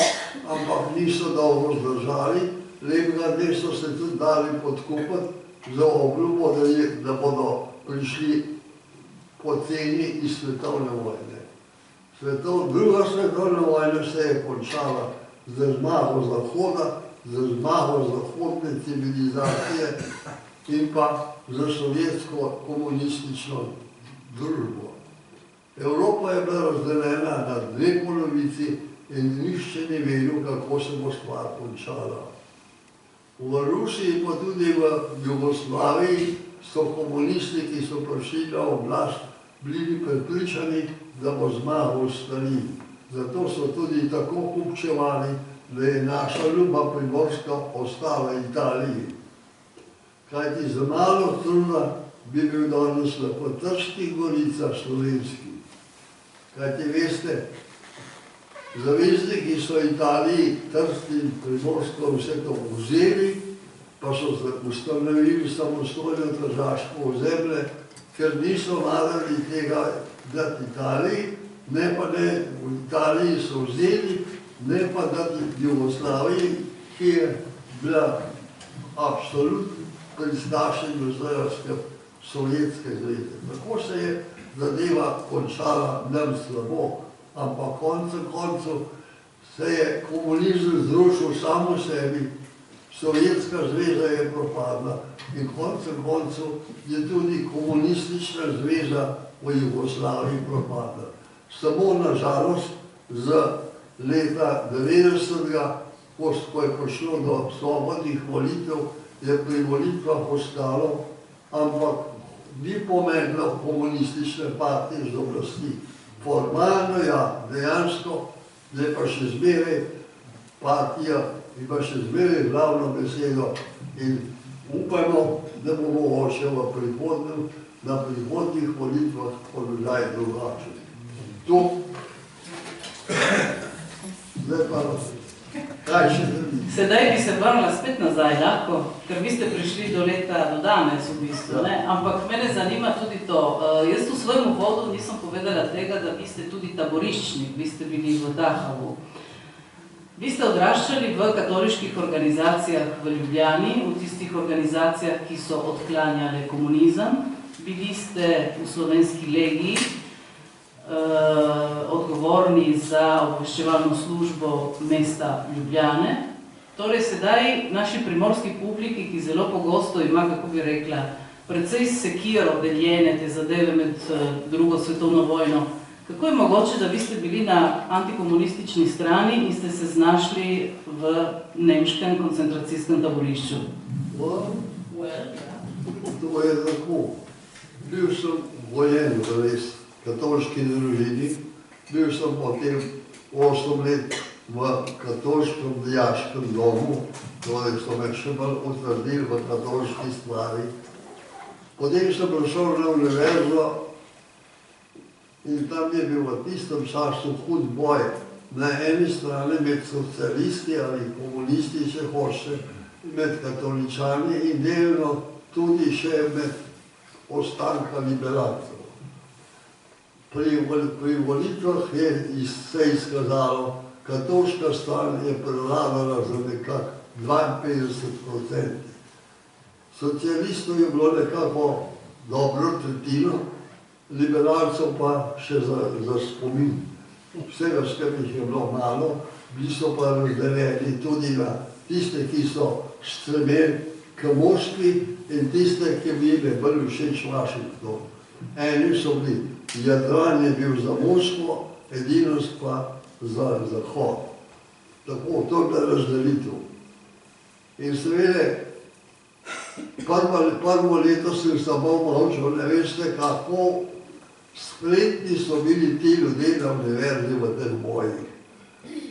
ampak niso dolgo zdržali. Lepega dne so se tudi dali podkupiti za obljubo, da bodo prišli poceni iz svetovne vojne. Druga svetovna vojna se je končala z zmago Zahoda, z zmago zahodne civilizacije in pa za sovjetsko komunistično družbo. Evropa je bila razdeljena na dve polovici in nihče ni vedel, kako se bo stvar končala. V Rusiji pa tudi v Jugoslaviji so komunisti, ki so prišli na oblast, bili prepričani, da bo zmagal Stalin. Zato so tudi tako kupčevali, da je naša ljuba Primorska ostala Italiji. Kajti za malo truda bi bil danes lahko Trški Gorica slovenski. Kajti veste, zavezniki so Italiji, Trst in Primorsko vse to vzeli, pa so ustanovili samostojno tržaško ozemlje, ker niso marali tega dati Italiji, ne pa ne, v Italiji so vzeli, ne pa dati Jugoslaviji, ki je bila absolutno pristašen izraelske Sovjetske zveze. Tako se je zadeva končala nam slabo, ampak koncev se je komunizem zrušil samo sebi, Sovjetska zveza je propadla in koncev je tudi komunistična zveza v Jugoslaviji propadla. Samo na žalost z leta 90. ko je prišlo do svobodnih volitev, je pri volitvah ostalo, ampak ni pomembno komunistične partije z oblasti. Formalno, ja, dejansko, zdaj pa še zmeraj partija ima še zmeraj glavno besedo in upajmo, da bo mogoče na prihodnjih volitvah položaj drugačen. To, zdaj pa, kaj še narediti? Sedaj bi se vrnila spet nazaj, lahko, ker vi ste prišli do danes v bistvu, ne? Ampak mene zanima tudi to. Jaz v svojem uvodu nisem povedala tega, da vi ste tudi taboriščnik, vi ste bili v Dachavu. Vi ste odraščali v katoliških organizacijah v Ljubljani, v tistih organizacijah, ki so odklanjale komunizem. Bili ste v Slovenski legiji, odgovorni za obveščevalno službo mesta Ljubljane. Torej sedaj naši primorski publiki, ki zelo pogosto ima, kako bi rekla, precej sekiro deljene te zadeve med drugo svetovno vojno, kako je mogoče, da vi ste bili na antikomunistični strani in ste se znašli v nemškem koncentracijskem taborišču? To je tako. Bil sem vojen v res katoliški družini, bil sem potem 8 let v katoliškem dijaškem domu, torej so me še bolj utrdili v katoliški stvari. Potem sem prišel na univerzo in tam je bil v tistem času hud boj na eni strani med socialisti ali komunisti, če hoče, med katoličani in delno tudi še med ostanka liberalcev. Pri volitvah se je izkazalo, katoliška stran je prevladala za nekako 52%. Socialistov je bilo nekako dobro tretjino, liberalcev pa še za spomin. Vsega skupaj je bilo malo, bili so pa razdeljeni tudi na tiste, ki so stremeli k Moskvi in tiste, ki bi jim bolj všeč Washington. Eni so bili, Jadran je bil za Moskvo, edinost pa za Zahod. Tako, to je bila razdelitev. In seveda, prvo leto sem samo molčal, ne veste, kako spretni so bili ti ljudje na univerzi v teh bojih.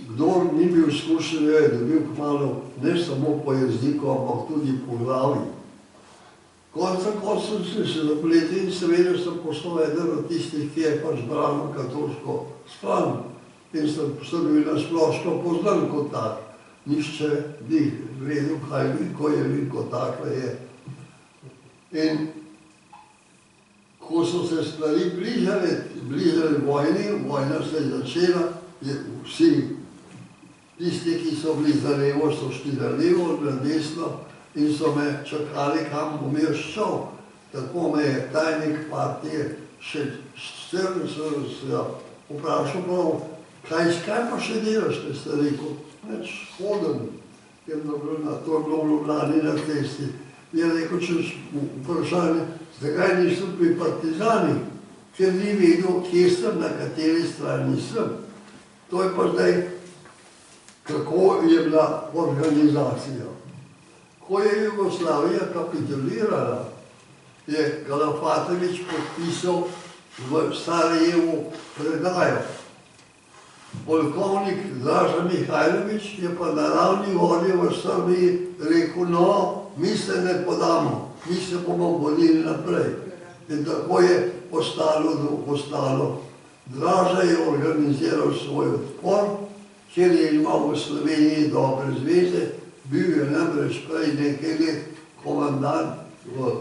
Kdor ni bil izkušen, je dobil kmalu ne samo po jeziku, ampak tudi po glavi. Konca sem se zapletel in seveda sem postal eden od tistih, ki je pač branil katoliško stran. In sem bil nasplošno poznan kot tak. Nihče ni vedel, kaj ko je bil kot takle je. In ko so se stvari bližale vojni, vojna se je začela, vsi tisti, ki so bili za levo, so šli na levo, na desno in so me čakali, kam bom jaz šel. Tako me je tajnik partije še vprašal prav, kaj pa še delaš, te ste rekel? Neč hodim, ker to je bilo v Ljubljani na cesti. Je rekel, čez vprašanje, zakaj nisem pri partizani, ker ni vedel, kje sem, na kateri strani sem. To je pa zdaj, kako je bila organizacija. Ko je Jugoslavija kapitulirala, je Kalafatović podpisal v Sarajevu predajo. Polkovnik Draža Mihajlović je pa na ravni vodje v Srbiji rekel, no, mi se ne podamo, mi se bomo borili naprej. In tako je ostalo. Draža je organiziral svoj odpor, kjer je imel v Sloveniji dobre zveze, bil je namreč prej nekaj let komandant v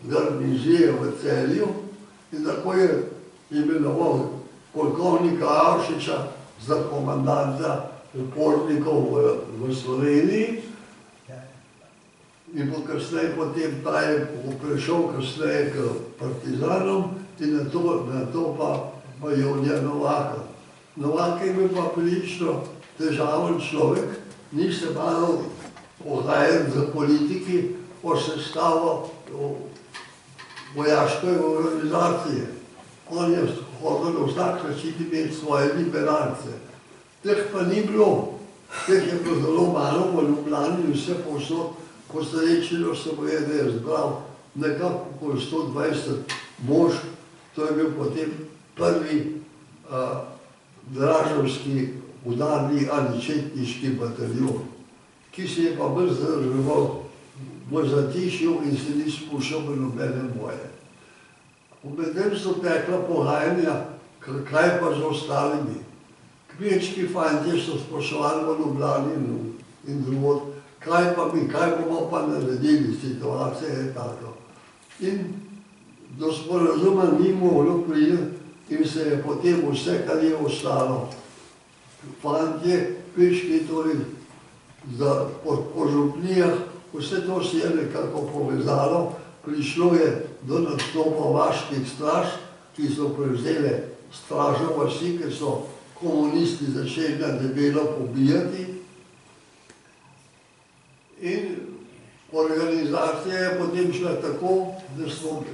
garnizije v Celju in tako je imenoval polkovnika Avšiča za komandanta upornikov v Sloveniji. In potem ta je prišel kasneje k partizanom in na to pa Jonija Novaka. Novak je bil pa prilično težaven človek, ni se malo pogajati za politiki o sestavo vojaške organizacije. On je hodil na vsak način imeti svoje liberalce. Teh pa ni bilo. Teh je bilo zelo malo v Ljubljani in vse povsod. Posrečilo se mu je, da je zbral nekako okoli 120 mož. To je bil potem prvi dražovski udarni ali četniški bataljon, ki se je pa bolj zadrževal v zatišju in se ni spuščal v nobene boje. Medtem so tekla pogajanja, kaj pa z ostalimi. Kmečki fantje so spraševali v Ljubljani in drugod, kaj pa mi, kaj bomo pa naredili, situacija je taka. In do sporazuma ni moglo priti in se je potem vse, kar je ostalo. Fantje, kmečki, torej po župnijah, vse to se je nekako povezalo. Prišlo je do nastopa vaških straž, ki so prevzele stražo vasi, ker so komunisti začeli na debelo pobijati. In organizacija je potem šla tako, da smo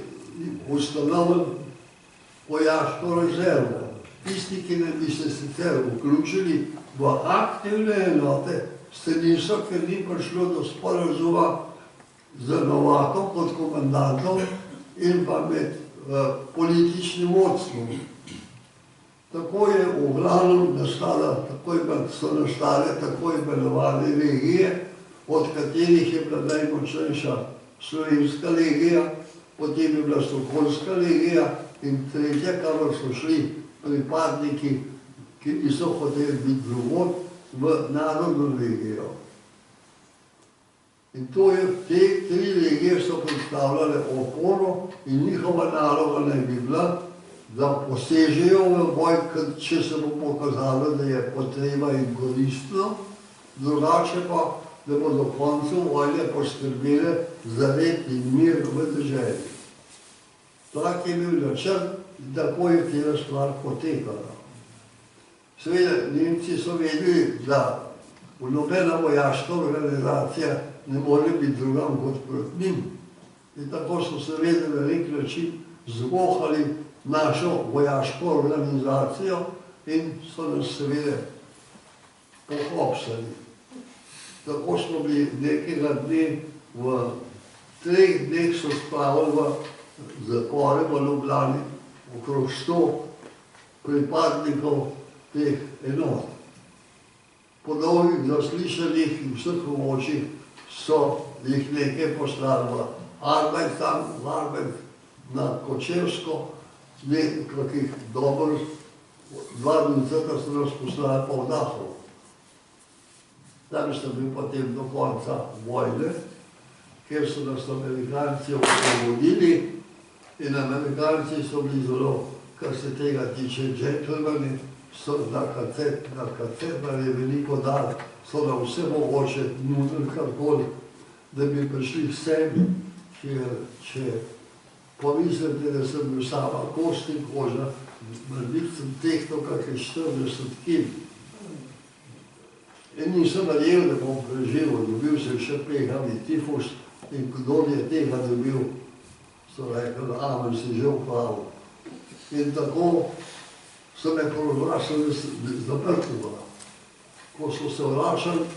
ustanovili vojaško rezervo. Tisti, ki ne bi se sicer vključili v aktivne enote, se niso, ker ni prišlo do sporazuma z Novakom kot komandantom in pa med političnim vodstvom. Tako je v glavnem so nastale tako imenovane legije, od katerih je bila najmočnejša slovenska legija, potem je bila stokolska legija in tretja, kamor so šli pripadniki, ki niso hoteli biti drugod, v narodno legijo. In to je, te tri legije so predstavljale oporo in njihova naloga naj bi bila, da posežejo v boj, če se bo pokazalo, da je potreba in koristno, drugače pa, da bo do konca vojne poskrbele za red in mir v deželi. Tak je bil načrt in tako je tega stvar potekala. Seveda, Nemci so vedeli, da nobena vojaška organizacija ne more biti drugam kot proti njim. In tako so seveda na nek način zvohali našo vojaško organizacijo in so nas seveda pohopsali. Tako smo bili nekega dne, v 3 dneh so spravili v zapore v Ljubljani okrog 100 pripadnikov teh enot. Po dolgih zaslišanjih in vseh pomočih so jih nekaj poslali v Arbajtan, v Arbajt na Kočevsko, nekakih dobrih 2 dni, da so nas poslali pa v Dachau. Tam sem bil potem do konca vojne, kjer so nas Amerikanci osvobodili in Amerikanci so bili zelo, kar se tega tiče, džentlmeni, so na kacetarje veliko dali, so na vse mogoče nudili karkoli, da bi prišli k sebi, če pomislite, da sem bil sama kost in koža, naredil sem tehto kakšne 40 kil. In nisem verjel, da bom preživel, dobil sem še pehavi tifus in kdor je tega dobil, so rekli, amen, si že upravil. In tako so me povračali zaprtila. Ko so se vračali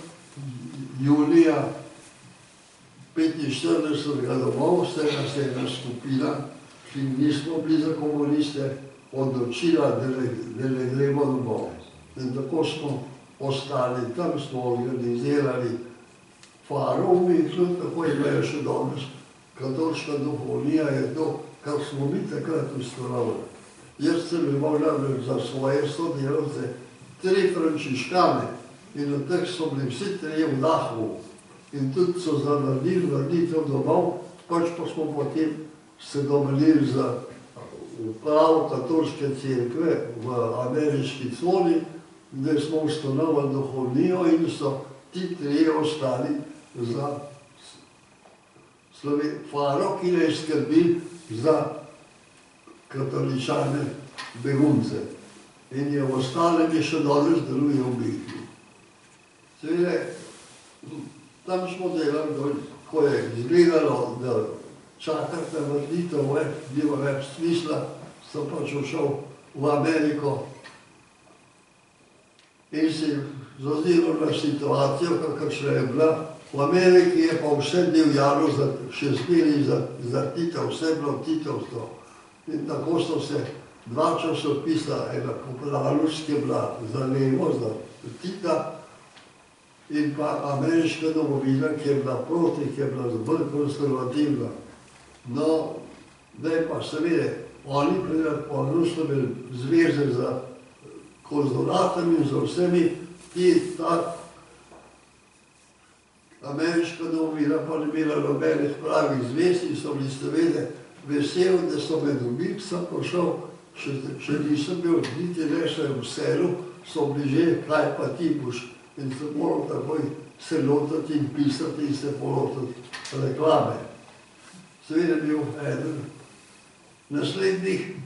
julija 45 domov, se nas je ena skupina, ki nismo bili za komuniste, odločila, da ne gremo domov. In tako smo ostali tam, smo organizirali faro v Mihlu, tako imajo še danes. Katoliška duhovnija je to, kar smo mi takrat ustanovili. Jaz sem imel namreč za svoje sodelavce 3 frančiškane in od teh so bili vsi 3 v Dachovu. In tudi so naredili vrnitev domov, pač pa smo potem se dovolili za upravo katoliške cerkve v ameriški coni, da smo ustanovili duhovnijo in so ti 3 ostali za faro, ki naj skrbi za katoličane begunce. In je v ostalem je še danes deluje v Mihlu. Seveda, tam smo delali, ko je izgledalo, da čakati na vrnitev, nima več smisla, sem pač šel v Ameriko in si zaziral na situacijo, kakršna je bila. V Ameriki je pa vse divjalo, še zmeri za Tita, vse bilo titovstvo. In tako so se dva časopisa, ena Popularnost je bila za levo, za Tita, in pa Ameriška domovina, ki je bila proti, ki je bila bolj konservativna. No, zdaj pa seveda, oni predpovedno so imeli zveze za konzulatami in za vsemi, ta Ameriška domovina pa ne imela nobenih pravih zvez in so bili seveda veseli, da so me dobili, sem prišel, še nisem bil niti rešen v selu, so bili že, kaj pa ti boš, in se moral takoj se lotiti in pisati in se polotiti reklame. Seveda bil eden. Naslednjih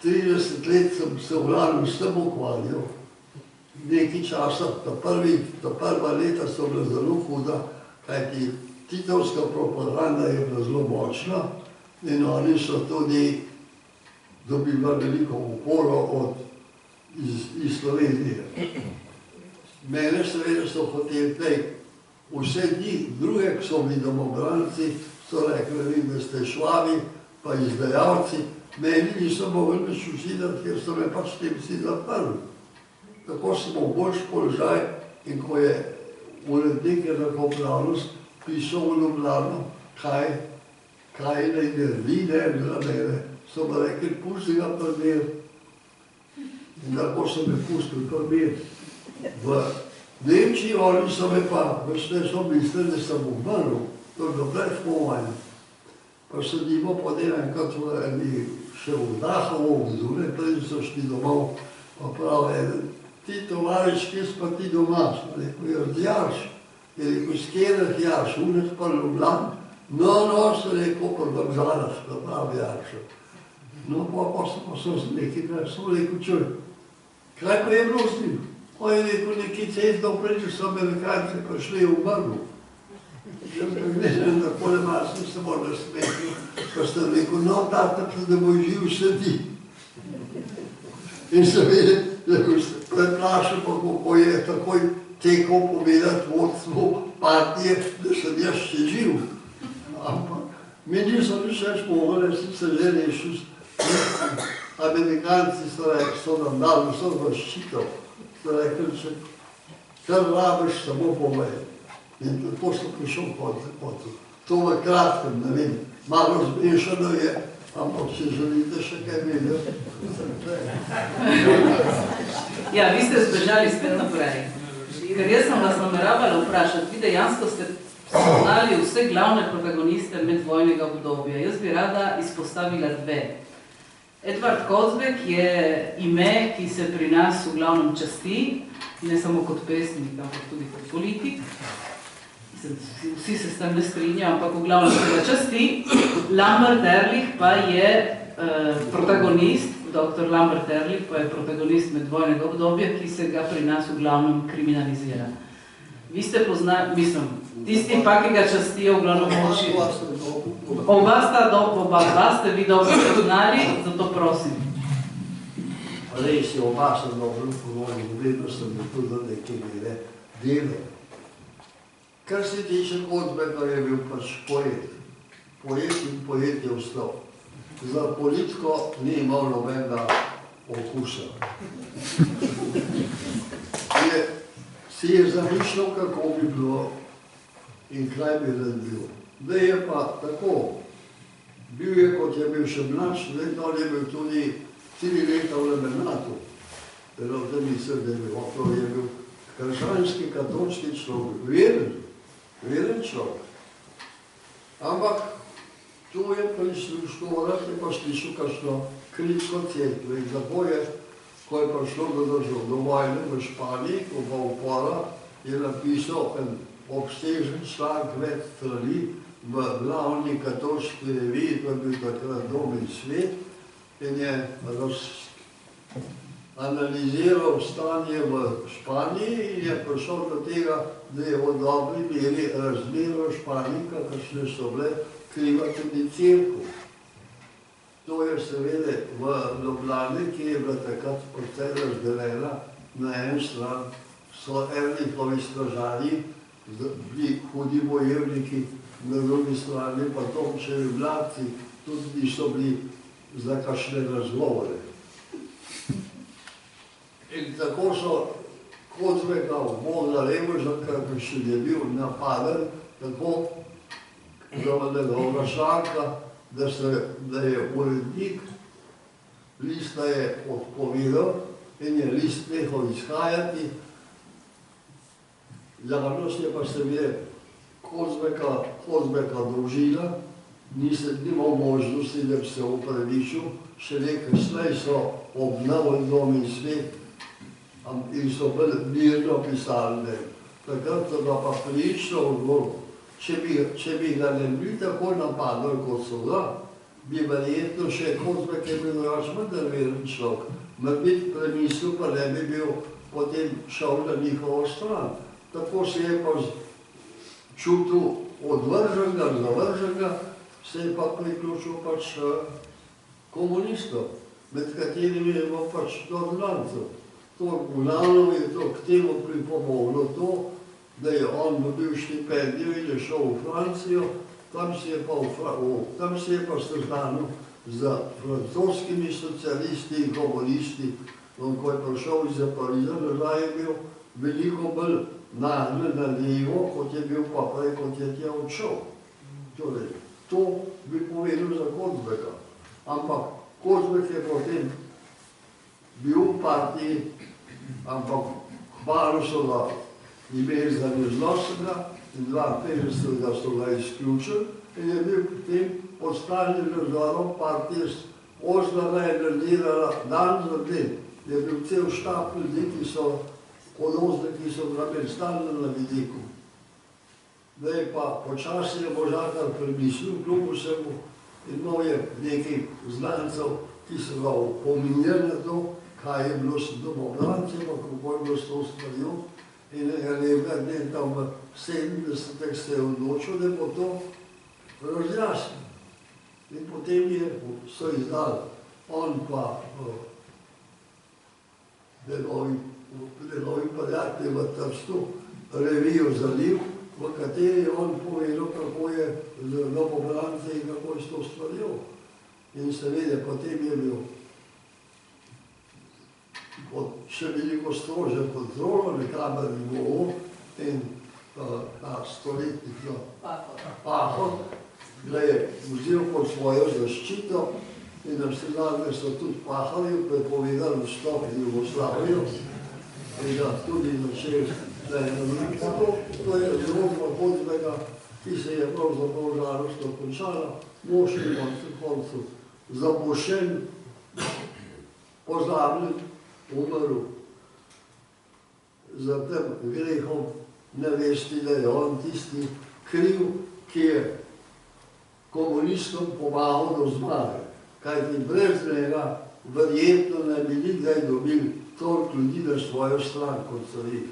30 let sem se v glavnem s tem ukvarjal. Nekaj časa, ta prva leta so bila zelo huda, kajti titovska propaganda je bila zelo močna in oni so tudi dobivali veliko uporo iz Slovenije. Mene seveda so hoteli vse druge, ki so bili domobranci, so rekli, da ste švabi, pa izdajalci, meni niso mogli več usidati, ker so me pač tem vsi zaprli. Tako smo v boljši položaj in ko je urednik je tako Popularnost pisal v Ljubljano, kaj naj naredi, za mene, so me rekli, pusti ga prmer. In tako so me pustili prmer. V Nemčiji oni so me pa, več ne so mislili, da sem umrl, to je bilo brez povajno. Pa sedimo pod enkrat še v Dachovo, vzure, prej so šli domov, pa pravi, ti tovariš, kje pa ti doma? Rekel je, Jarš. Je rekel, s kjerih Jarš, unek pa Ljubljana. No, so rekel, pa Domžalaš, pa pravi Jarš. No, pa so z nekaj, so rekel, čuj, kaj pa je bilo s njim? On je rekel, nekaj cestov preč, so Amerikanci prišli v Brnu. Jaz ga gledam, tako ne masno se mora smeti, pa sem rekel, no, tata, da bo živ sedi. In seveda, preplašal pa, kako je takoj tekel povedati vodstvu partije, da sem jaz še živ. Ampak mi niso nič več mogli, sem se že rešil. Amerikanci so rekli, so nam dali vso zaščito. So rekli, kar rabiš, samo povej. In tako sem prišel pod. To v kratkem, ne vem, malo zmešano je, ampak če želite še kaj vedeti, Ja, vi ste zbežali spet naprej. Ker jaz sem vas nameravala vprašati, vi dejansko ste spoznali vse glavne protagoniste medvojnega obdobja. Jaz bi rada izpostavila dve. Edvard Kozbek je ime, ki se pri nas v glavnem časti, ne samo kot pesnik, ampak tudi kot politik. Vsi se s tem ne strinjajo, ampak v glavnem se časti. Lambert Ehrlich pa je protagonist, dr. Lambert Ehrlich pa je protagonist medvojnega obdobja, ki se ga pri nas v glavnem kriminalizira. Vi ste poznali, mislim, tisti pa, ki ga častijo v glavnem moči. Oba ste vi dobro poznali, zato prosim. Res je, oba sem dobro poznali, vedno sem bil tudi nekaj delo. Kar se tiče Kozbeka, je bil pač poet. Poet in poet je ostal. Za politiko ni imel nobenega okusa. Si je zamišljal, kako bi bilo in kaj bi naredil. Zdaj je pa tako. Bil je, kot je bil še mlad študent, on je bil tudi 4 leta v Lebenatu. Pero da mislim, da je bil krščanski, katoliški človek, veren človek. Ampak tu je prišlo, je pa slišal kakšno kritiko cerkve in zato je, ko je prišlo do vojne v Španiji, ko pa upora, je napisal en obsežen članek več strani v glavni katoliški reviji, to je bil takrat Dom in svet, in je analiziral stanje v Španiji in je prišel do tega, da je v dobri meri razmer v Španiji, kakršne so bile, kriva tudi cerkev. To je seveda v Ljubljani, ki je bila takrat precej razdeljena, na en stran so Erlichovi stražarji, bili hudi bojevniki, na drugi strani pa Tomčevi vlaci, tudi niso bili za kakšne razgovore. In tako so Kozmeka Boga Revoža, ki še je bil napaden, tako zavedega šanka, da je urednik lista je odpovedal in je list nehal izhajati. Javnost je pa seveda Kozmeka dolžila, nimal možnosti, da bi se opravičil, šele kasneje so obnovili Dom in svet in so bolj mirno pisali. Takrat so ga pa prilično odgovorili. Če bi ga ne bi tako napadali, kot so ga, bi verjetno še Kozmek je bil drugačen drveren človek. Morbiti premislil, pa ne bi bil potem šel na njihovo stran. Tako se je pa čutil odvrženega, zavrženega, se je pa priključil pač komunistov, med katerimi je bilo pač doznancev. V Nalovi je to k temu pripomoglo to, da je on dobil štipendijo in je šel v Francijo, tam se je pa seznanil z francoskimi socialisti in komunisti. On, ko je prišel iz Pariza, nazaj je bil veliko bolj nagnjen na levo, kot je bil pa prej, kot je tja odšel. Torej, to bi povedal za Kozmeka. Ampak Kozmek je potem bil v partiji, ampak hvalu so ga imeli za neznosnega in 52. so ga izključili in je bil potem pod stalnim nadzorom partije Ožnara je naredirala dan za dan. Je bil cel štab ljudi, ki so podozniki, ki so imeli stalno na vidiku. Zdaj pa počasi je Možakar premislil, kljub vsemu, imel je nekaj znancev, ki so ga opominjali na to, kaj je bilo s domobrancem, kako je bilo s to stvarjo. In enega dne tam v 70-ih se je odločil, da bo to razjasnil. In potem so izdali on pa njegovi prijatelji v Trstu revijo Zaliv, v kateri je on povedal, kako je z domobrance in kako je s to stvarjo. In seveda potem je bil še veliko strožja kontrola, nekamer nivo in ta stoletnik Pahor ga je vzel pod svojo zaščito in na vse zadnje so tudi Pahorju prepovedali vstop v Jugoslavijo in ga tudi začeli to je zgodba Kozmeka, ki se je pravzaprav žalostno končala, mož je v koncu zapuščen, pozabljen, umrl za tem grehom nevesti, da je on tisti kriv, ki je komunistom pomagal do zmage. Kajti brez njega verjetno ne bi nikdaj dobili toliko ljudi na svojo stran, kot so jih.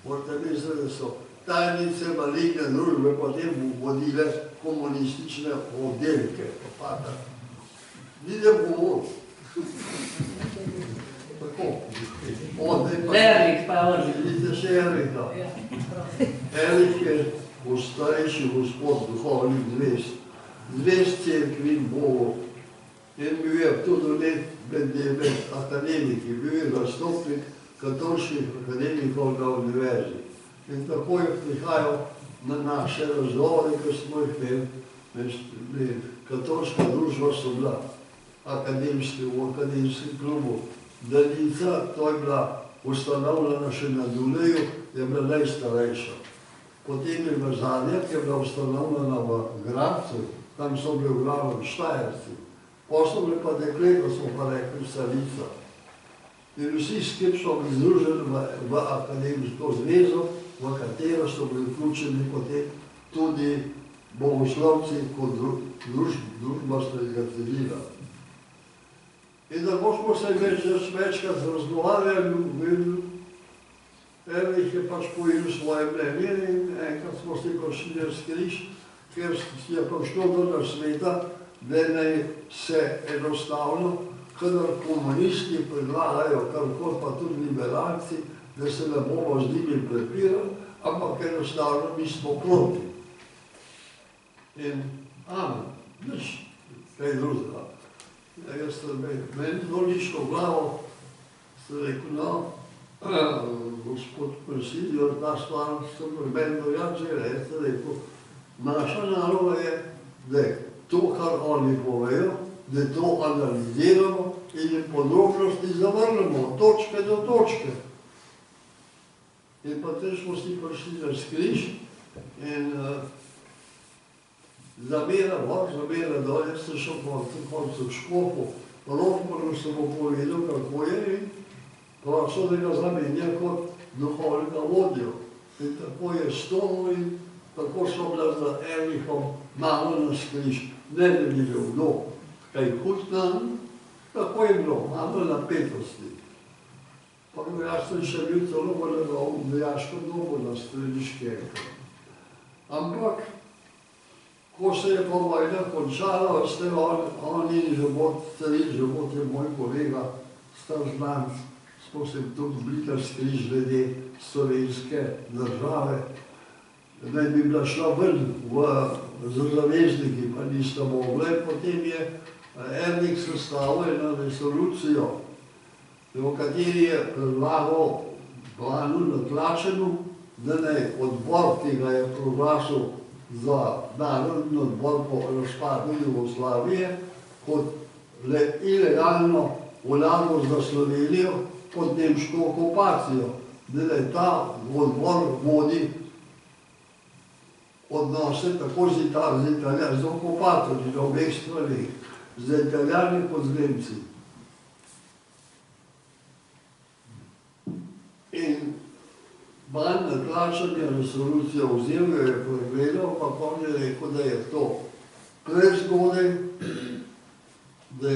Morate misliti, da so tajnice maligne družbe potem vodile komunistične oddelke. Videm govor. Erlich pa je vidite še Erlicha. Erlich je starejši gospod duhovnih zvest cerkvi in Bogu. In bil je tudi med akademiki, bil je zastopnik katoliških akademikov na univerzi. In tako je prihajal na naše razgovore, ko smo jih imeli. Katoliška družba so bila v akademskem klubu Daljica, to je bila ustanovljena še na Duleju, je bila najstarejša. Potem je bila zadnja, ki je bila ustanovljena v Gradcu, tam so bili v glavnem Štajerci. Potem pa dekleta, smo pa rekli Savica. In vsi skupaj so bili združeni v akademsko zvezo, v katero so bili vključeni potem tudi bogoslovci kot družba srednjega civila. In tako smo se večkrat razgovarjali, Erlich je pač povedal svoje mnenje in enkrat smo se prišli na skriž, ker je prišlo do nas sveta, da naj se enostavno, kadar komunisti predlagajo karkoli, pa tudi liberalci, da se ne bomo z njimi prepirali, ampak enostavno mi smo proti. In amen, nič, kaj drugega. Jaz sem meni to lično glavo, sem rekel, no, gospod Presidio, ta stvar sem meni dojačil, jaz sem rekel, naša naloga je, da to, kar oni povejo, da to analiziramo in jim podrobnosti zavrnemo, točke do točke. In potem smo si prišli na skriž in zamera gor, zamera dol, jaz sem šel koncu v Škofu, Rožmanu sem mu povedal, kako je in prosil, da ga zamenja kot duhovnega vodjo. In tako je stolo in tako so bila za Erlichom malo na skriž. Ne bi bilo kdo kaj hud nam, tako je bilo, malo napetosti. Pa jaz sem še bil celo v vojaškem domu na Streliškem. Ampak, ko se je pa vojna končala, ste oni Život, Život je moj kolega, star znan, smo se tudi bili na skriž glede slovenske države, da bi bila šla ven z zavezniki, pa nista mogla. Potem je Erlich sestavil eno resolucijo, v kateri je predlagal Blanu Natlačenu, da naj odbor, ki ga je proglasil za narodni odbor po razpadu Jugoslavije, kot ilegalno vlago za Slovenijo pod nemško okupacijo, da naj ta odbor vodi odnose tako z okupatorji na obeh straneh, z Italijani kot z Nemci. In Ban Natlačen je resolucijo vzel, jo je pregledal, pa on je rekel, da je to prezgodaj, da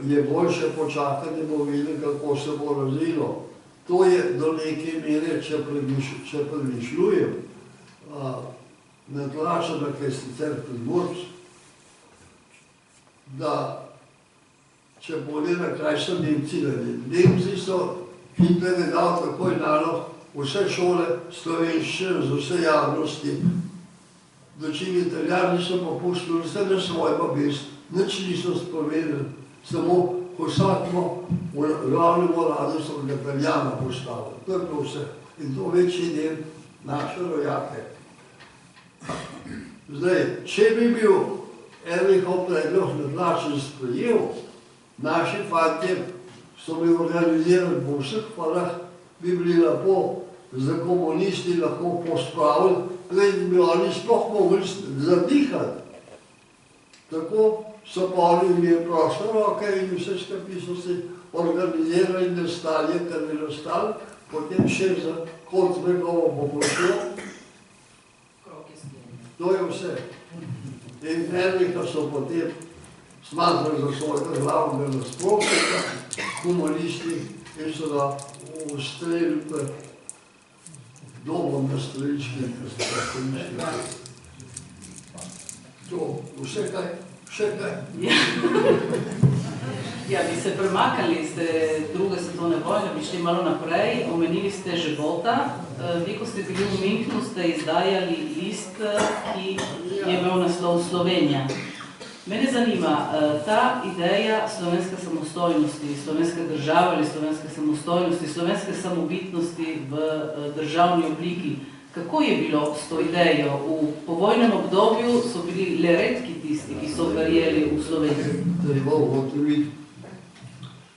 je boljše počakati, da bo videl, kako se bo razvilo. To je do neke mere, če premišljujem, Natlačena, ki je sicer Primorc, da če pogleda, kaj so Nemci naredili. Nemci so Hitler je dal takoj nalog vse šole slovenščine z vse javnosti, dočim Italijani so pa pustili vse na svoj babest, nič niso spovedali, samo vsakmo v glavnem uradu so Italijana postavili. To je bilo vse. In to večji del naše rojake. Zdaj, če bi bil Erlichov predlog Natlačen sprejel, naši fantje so bi organizirali po vseh parah, bi bili lepo za komunisti lahko pospravili, preden bi oni sploh mogli zadihati. Tako so pa oni imeli proste roke in vse skupaj so se organizirali in nastali, kar bi nastali, potem še za Koncbergovo bo pošlo. To je vse. In Erlicha so potem smatrali za svojega glavnega nasprotnika, komunisti, in so ga ustrelili pred domom na Streliškem. To, vse kaj, še kaj. Ja, bi se premakali iz druge svetovne vojne, bi šli malo naprej, omenili ste Života. Vi, ko ste bili v Münchnu, ste izdajali list, ki je imel naslov Slovenija. Mene zanima, ta ideja slovenske samostojnosti, slovenske države ali slovenske samostojnosti, slovenske samobitnosti v državni obliki, kako je bilo s to idejo? V povojnem obdobju so bili le redki tisti, ki so verjeli v Slovenijo. Treba ugotoviti.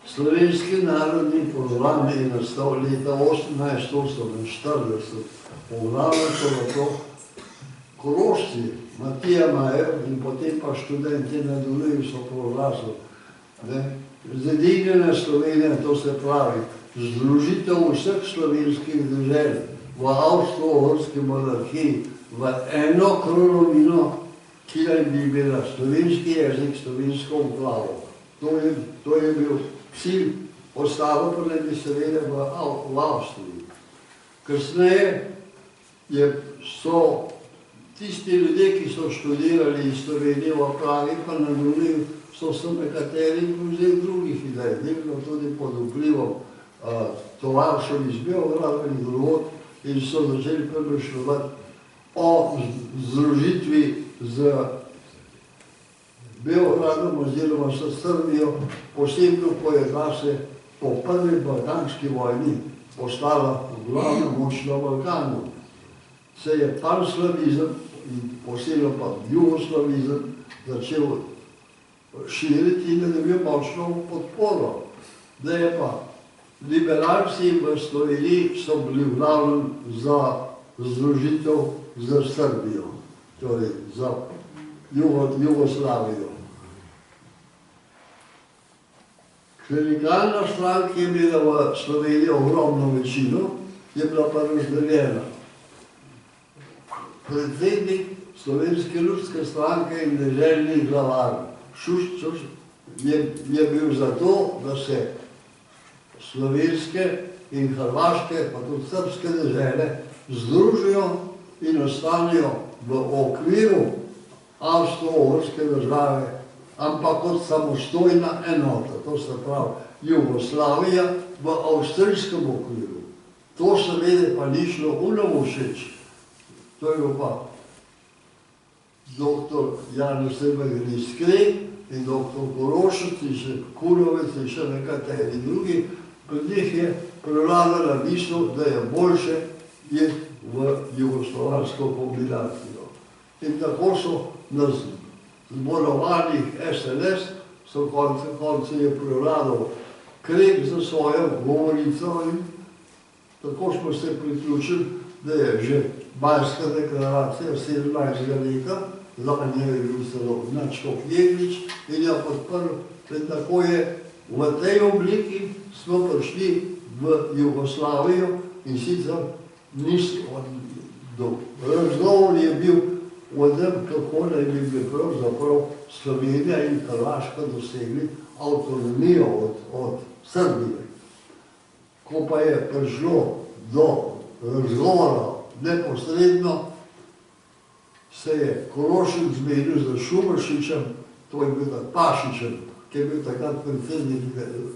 Slovenski narodni program je nastal leta 1848. Poglavno so na to Korošci, Matija Majer in potem pa študenti na Dunaju so proglasili. Zedinjena Slovenija, to se pravi, združitev vseh slovenskih dežel v avstro-ohorski monarhiji v eno kronovino, ki naj bi bila slovenski jezik, slovensko upravo. To je bil cilj, ostalo pa naj bi seveda v Avstriji. Kasneje so tisti ljudje, ki so študirali iz Slovenije v Pravi, pa na Dunaju, so se nekateri vzeli drugih idej, delno tudi pod vplivom tovarišev iz Beograda in drugod, in so začeli premišljati o združitvi z Beogradom oziroma s Srbijo, posebno ko je se po prvi balkanski vojni postala glavna moč na Balkanu. Se je panslavizem in posebno pa jugoslavizem začel širiti in je dobil močno podporo. Da je pa liberalci v Sloveniji so bili v glavnem za združitev z Srbijo, torej za Jugoslavijo. Klerikalna stran, ki je imela v Sloveniji ogromno večino, je bila pa razdeljena. Predsednik Slovenske ljudske stranke in deželni glavar Šuščoš je bil za to, da se slovenske in hrvaške, pa tudi srbske dežele združijo in ostanejo v okviru Avstro-Ogrske države, ampak kot samostojna enota, to se pravi Jugoslavija v avstrijskem okviru. To seveda pa ni šlo unovo všeč. To je bil pa dr. Janez Sebegrij in dr. Korošec in še Kurovec in še nekateri drugi. Pri njih je prevladala misel, da je boljše iti v jugoslovansko kombinacijo. In tako so na zborovanjih SNS, so konce je prevladal Krek za svojo govorico in tako smo se priključili, da je že Bajska deklaracija 17. leta, zanje je bil celo Načkov Jeglič in je podprl, in tako je v tej obliki smo prišli v Jugoslavijo in sicer razgovor je bil o tem, kako naj bi pravzaprav Slovenija in Hrvaška dosegli avtonomijo od Srbije. Ko pa je prišlo do razgovora neposredno, se je Korošec zmenil z Šumeršičem, to je bil Pašičem, ki je bil takrat predsednik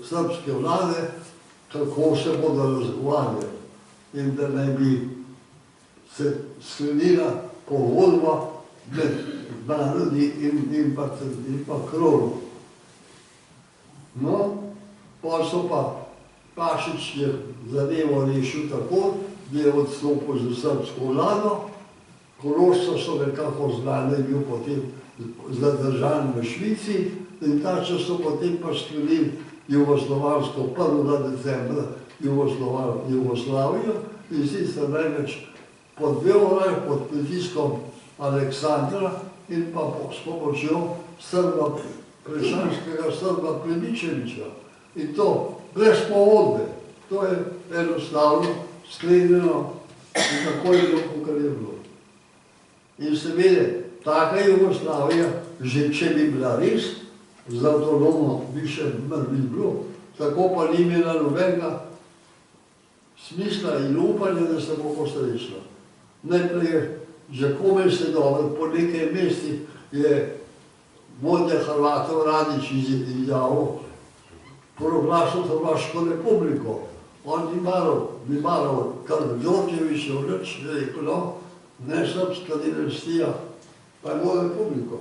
srbske vlade, kako se bodo razgovarjali in da naj bi se sklenila pogodba med narodi in pa kronom. No, pa so pa Pašič je zadevo rešil tako, da je odstopil za srbsko vlado, Korošca so nekako znali, da je bil potem zadržan v Švici in ta čas so potem pa sklenili jugoslovansko 1. decembra Jugoslavijo in sicer največ pod Beograd, pod pritiskom Aleksandra in pa s pomočjo prešanskega Srba Plemičevića. In to brez pogodbe, to je enostavno sklenjeno in tako je bilo, kakor je bilo. In seveda, taka Jugoslavija, že če bi bila res, z avtonomno bi še bi bilo, tako pa ni imela nobenega smisla in upanja, da se bo posrečila. Najprej je, že komaj se dobro, po nekaj mestih je vodja Hrvatov Radić izjavil, proglasil Hrvaško republiko. On ni maral, kar Đorđević je vreč, je rekel, no, ne srpska dinastija, pa je bilo republiko.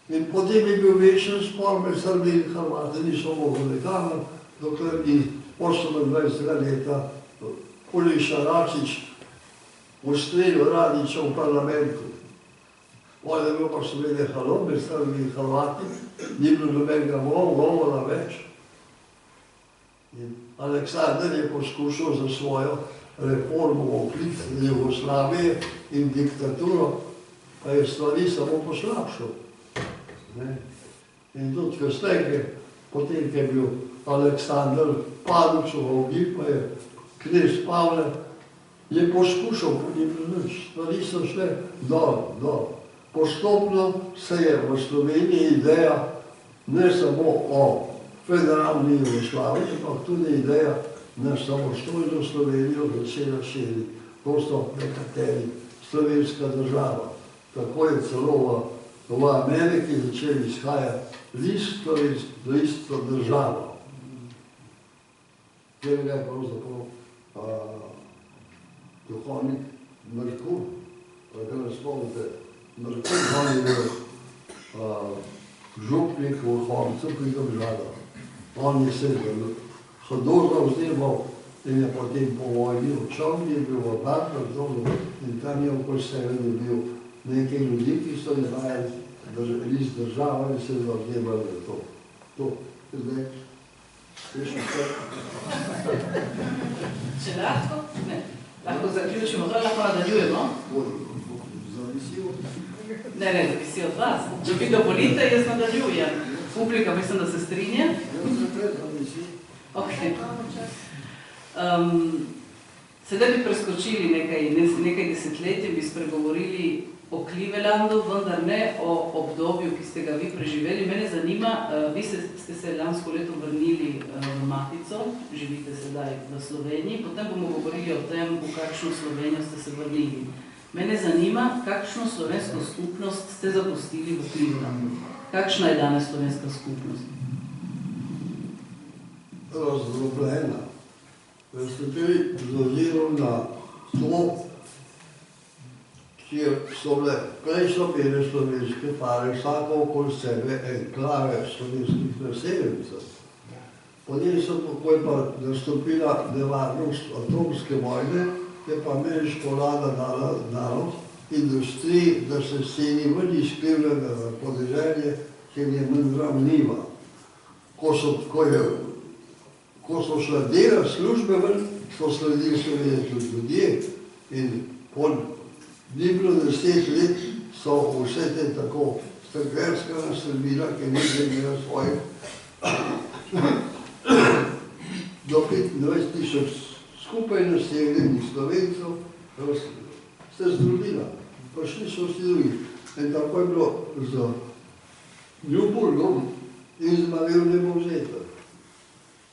In potem je bil večen spor med Srbi in Hrvati, niso mogli nekamo, dokler ni 28. leta Uliša Račić ustrelil Radića v parlamentu. On je bil pa seveda halo med Srbi in Hrvati, ni bilo nobenega govora več. In Aleksandar je poskušal za svojo reformo oklicati Jugoslavije in diktaturo, pa je stvari samo poslabšal. In tudi kasneje, potem, ko je bil Aleksandar Padučov ubit, pa je knez Pavle, je poskušal, pa ni bilo nič. Stvari so šle dol. Postopno se je v Sloveniji ideja ne samo o federalni Jugoslaviji, ampak tudi ideja na samostojno Slovenijo začela širiti. To so nekateri slovenska država. Tako je celo v Ameriki začel izhajati list država, kjer ga je pravzaprav duhovnik Merkur, da ne spomnite, Merkur, on je bil župnik v Horcu pri Domžalah. On je se hodozno vznemal in je potem po vojni odšel, je bil v Barkah in tam je okoli sebe dobil nekaj ljudi, ki so izvajali list država in se zavzemali za to. To je zdaj. Slišim se? Če lahko? Ne. Lahko zaključimo, to lahko nadaljujemo. Zavisijo. Ne, zavisi od vas. Če vi dovolite, jaz nadaljujem. Publika mislim, da se strinja. Ok. Sedaj bi preskočili nekaj desetletij, bi spregovorili o Clevelandu, vendar ne o obdobju, ki ste ga vi preživeli. Mene zanima, vi ste se lansko leto vrnili v Matico, živite sedaj v Sloveniji, potem bomo govorili o tem, v kakšno Slovenijo ste se vrnili. Mene zanima, kakšno slovensko skupnost ste zapustili v Clevelandu. Kakšna je danes slovenska skupnost? Razdrobljena. Ste bili z ozirom na to, kjer so bile, prej so bile slovenske pare, vsako okoli sebe enklave slovenskih naseljencev. Potem so takoj pa nastopila nevarnost atomske vojne, je pa ameriška vlada dala nalog industriji, da se seli ven iz Clevelanda podeželje, kjer je manj ranljiva. Ko so šla dela službe ven, so sledili slovenski ljudje in ni bilo 10 let, so vse te tako strgerska naselbina, ki ni imela svojih do 25,000 skupaj naseljenih Slovencev se združila, prišli so vsi drugi. In tako je bilo z Newburgom in z Marevnem vzeta.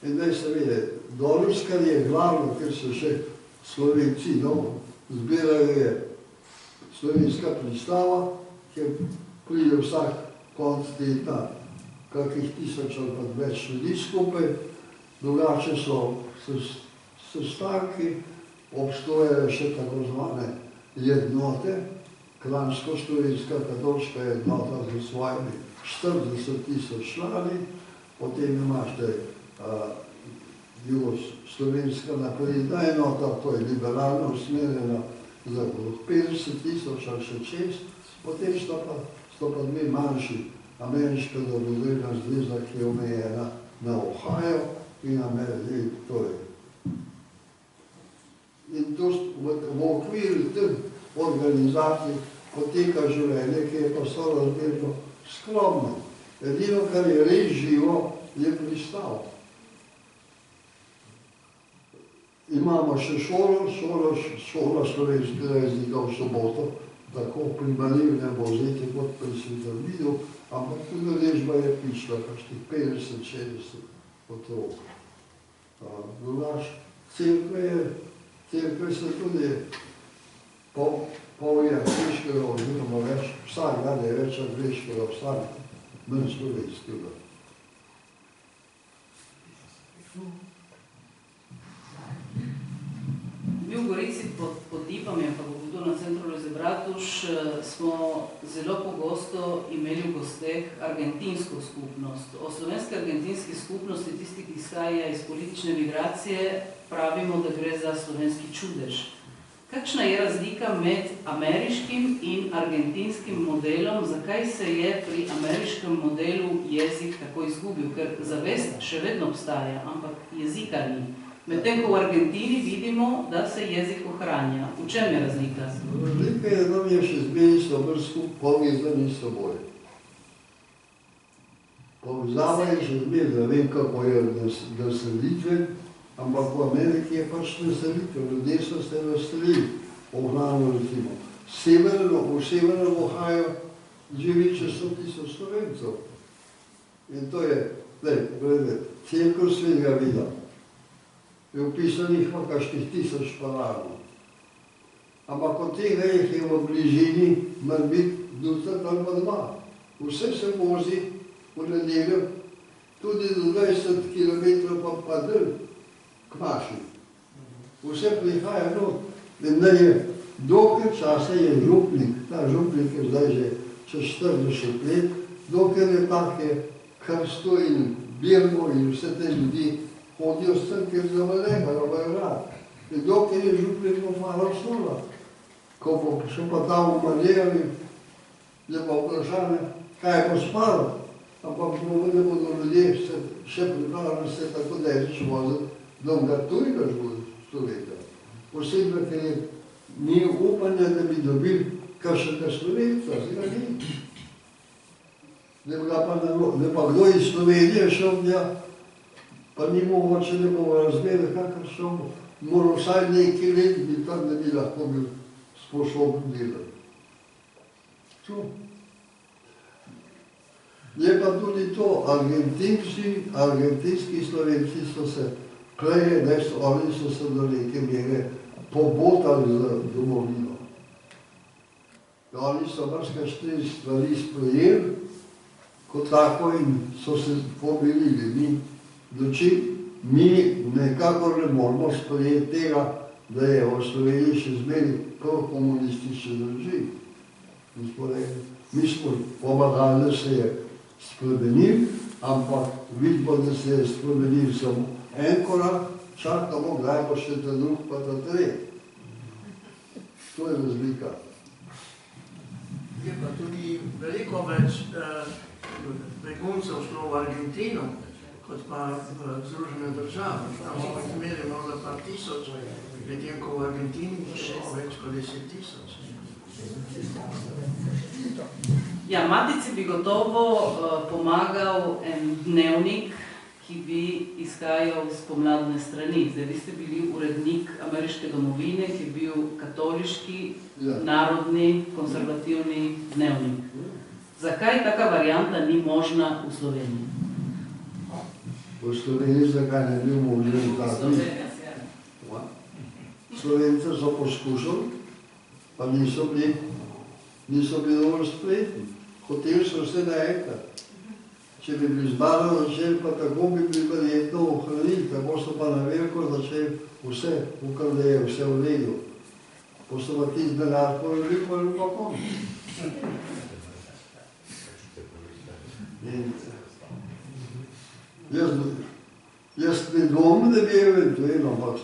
In zdaj se vede, danes, kar je glavno, ker se še Slovenci zbirajo, je slovenska pristava, kjer pride vsak konc tedna kakih 1000 ali pa več ljudi skupaj, drugače so sestanki, obstojajo še tako zvane jednote, kranjsko-slovenska katoliška jednota z svojimi 40,000 člani, potem imašte jugoslovenska napredna enota, to je liberalno usmerjena za 50,000 ali še čez, potem sta pa dve manjši, ameriška dobrodelna zveza, ki je omejena na Ohio in Amerika. In to v okviru teh organizacij poteka življenje, ki je pa sorazmerno skromno. Edino, kar je res živo, je pristav. Imamo še šolo slovenskega jezika v soboto, tako pri Malivnem Vzeti kot pri Svetem Vidu, ampak udeležba je pičla, kakšnih 50-60 otrok. Drugač, cerkve se tudi pol je angliškega oziroma več, vsak dan je več angliškega, vsak manj slovenskega. Mi v Gorici pod Dipami, pa bo to na centru Lojze Bratuš, smo zelo pogosto imeli v gosteh argentinsko skupnost. O slovenski argentinski skupnosti, tisti, ki izhaja iz politične migracije, pravimo, da gre za slovenski čudež. Kakšna je razlika med ameriškim in argentinskim modelom? Zakaj se je pri ameriškem modelu jezik tako izgubil? Ker zavest še vedno obstaja, ampak jezika ni. Medtem ko v Argentini vidimo, da se jezik ohranja. V čem je razlika? Razlika je, da mi je še zmeni sobrsko povezani s seboj. Povezava je še zmeni, da vem, kako je naselitve, ampak v Ameriki je pač naselitve. Ljudje so se naselili, ohrano recimo. V severnem Ohio živi čez 100,000 Slovencev. In to je, cerkev Svetega Vida. Je upisanih pa kakšnih 1000 paradov. Ampak od tega jih je v bližini, mora biti ducat ali pa dva. Vse se vozi v nedeljo, tudi do 20 km pa del k maši. Vse prihaja not. In da je dokaj časa je župnik, ta župnik je zdaj že čez 40 let, dokaj je take krsto in birmo in vse te ljudi hodijo s tem, ker zavalega, rad. In dokaj je župnik malo slova. Ko bo še pa tam umarjali, je pa vprašanje, kaj je pa spalo. Ampak ne bodo ljudje še pripravljeni se tako daleč voziti, da ga tujega človeka. Posebno, ker je ni upanja, da bi dobili kakšnega Slovenca, zdaj ni. Da pa kdo iz Slovenije šel, ja, pa ni mogoče, da bomo razmeri, kakor šel, moral vsaj nekaj let biti tam, da bi lahko bil sposoben delati. Je pa tudi to, argentinski Slovenci so se prej, oni so se do neke mere pobotali za domovino. Oni so marsikaj stvari sprejeli kot tako in so se pomirili. Mi nekako ne moramo sprejeti tega, da je v Sloveniji še zmeri prokomunistični režim. Mi smo pomagali, da se je spremenil, ampak vidimo, da se je spremenil samo en korak, čakamo, kdaj pa še ta drug, pa ta tretji. To je razlika. Je pa tudi veliko več beguncev šlo v Argentino, kot pa v Združene države. Tam smo imeli morda par tisoč, medtem ko v Argentini je šlo več kot 10 tisoč. Ja, Matici bi gotovo pomagal en dnevnik, ki bi izhajal z pomladne strani. Zdaj, vi ste bili urednik Ameriške domovine, ki je bil katoliški, narodni, konservativni dnevnik. Zakaj taka varianta ni možna v Sloveniji? V Sloveniji zakaj ne bi možen tako? Slovenci so poskušali, pa niso bili dovolj spretni. Hoteli so vse naenkrat. Če bi bili zbaro začeli, pa tako bi bili verjetno ohranili, tako so pa na veliko začeli vse, ukar da je vse v redu. Po so pa tisti denar položili, pa pa konec. Jaz ne dvomim, da bi eventualno, ampak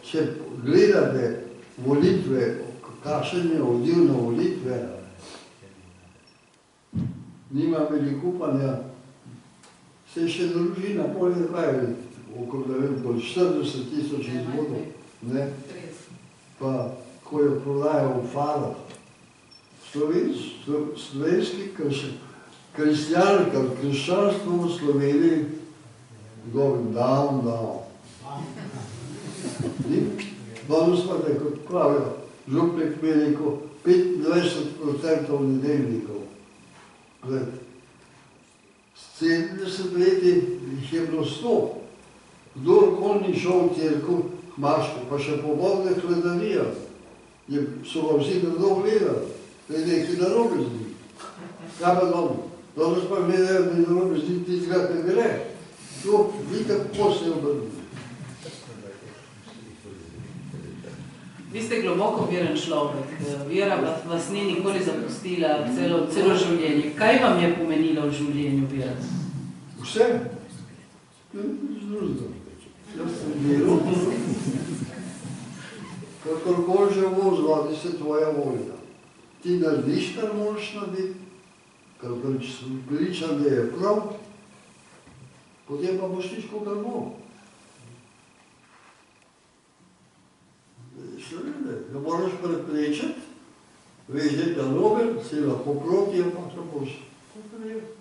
če gledate volitve, kakšen je odziv na volitve, nima veliko upanja, se še družina, pol je pravili, okoli 40 tisoč izvodov, pa ko jo prodajo v falah. Slovenski krščanstvo v Sloveniji govorim down. Danes pa ne, kot pravijo, župnik Veliko, 25% nedeljnikov. Pred 70 leti jih je bilo 100. Kdorkoli ni šel v cerkev, Maško, pa še pobodne hledanija, so ga vsi grdo gledali, da je nekaj narobe z njim. Kaj pa dobro? Danes pa gledajo, da je narobe z njim, tistega ne gre. To vidite, kako se je obrnili. Vi ste globoko veren človek. Vera vas ni nikoli zapustila celo življenje. Kaj vam je pomenilo v življenju vera? Vse. Združno. Jaz sem veril. Kakorkoli že vzvodi se tvoja volja. Ti narediš, kar moraš narediti, kar sem pričan, da je prav, potem pa boš tiš, kogar bo. Da moraš preprečiti, veš, da je narobe, si lahko proti, ampak se boš preprečiti.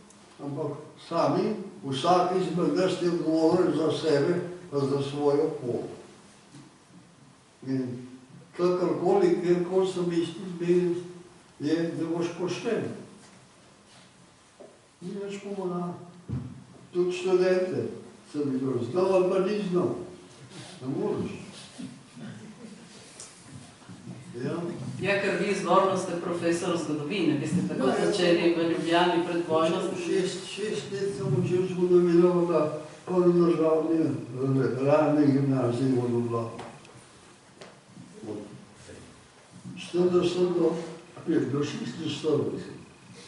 Ampak sami, vsak izmed nas je odgovoren za sebe, pa za svojo pot. In kakorkoli, kjerkoli sem isti zbili, je, da boš pošten. Ni več pomola. Tudi študente sem bil znal, ali pa ni znal. Ne moreš. Ja, ker vi izvorno ste profesor zgodovine, vi ste tako začeli v Ljubljani pred vojno. 6 let sem učil zgodovino na polodržavni realni gimnaziji v Ljubljani. Od 40 do 46,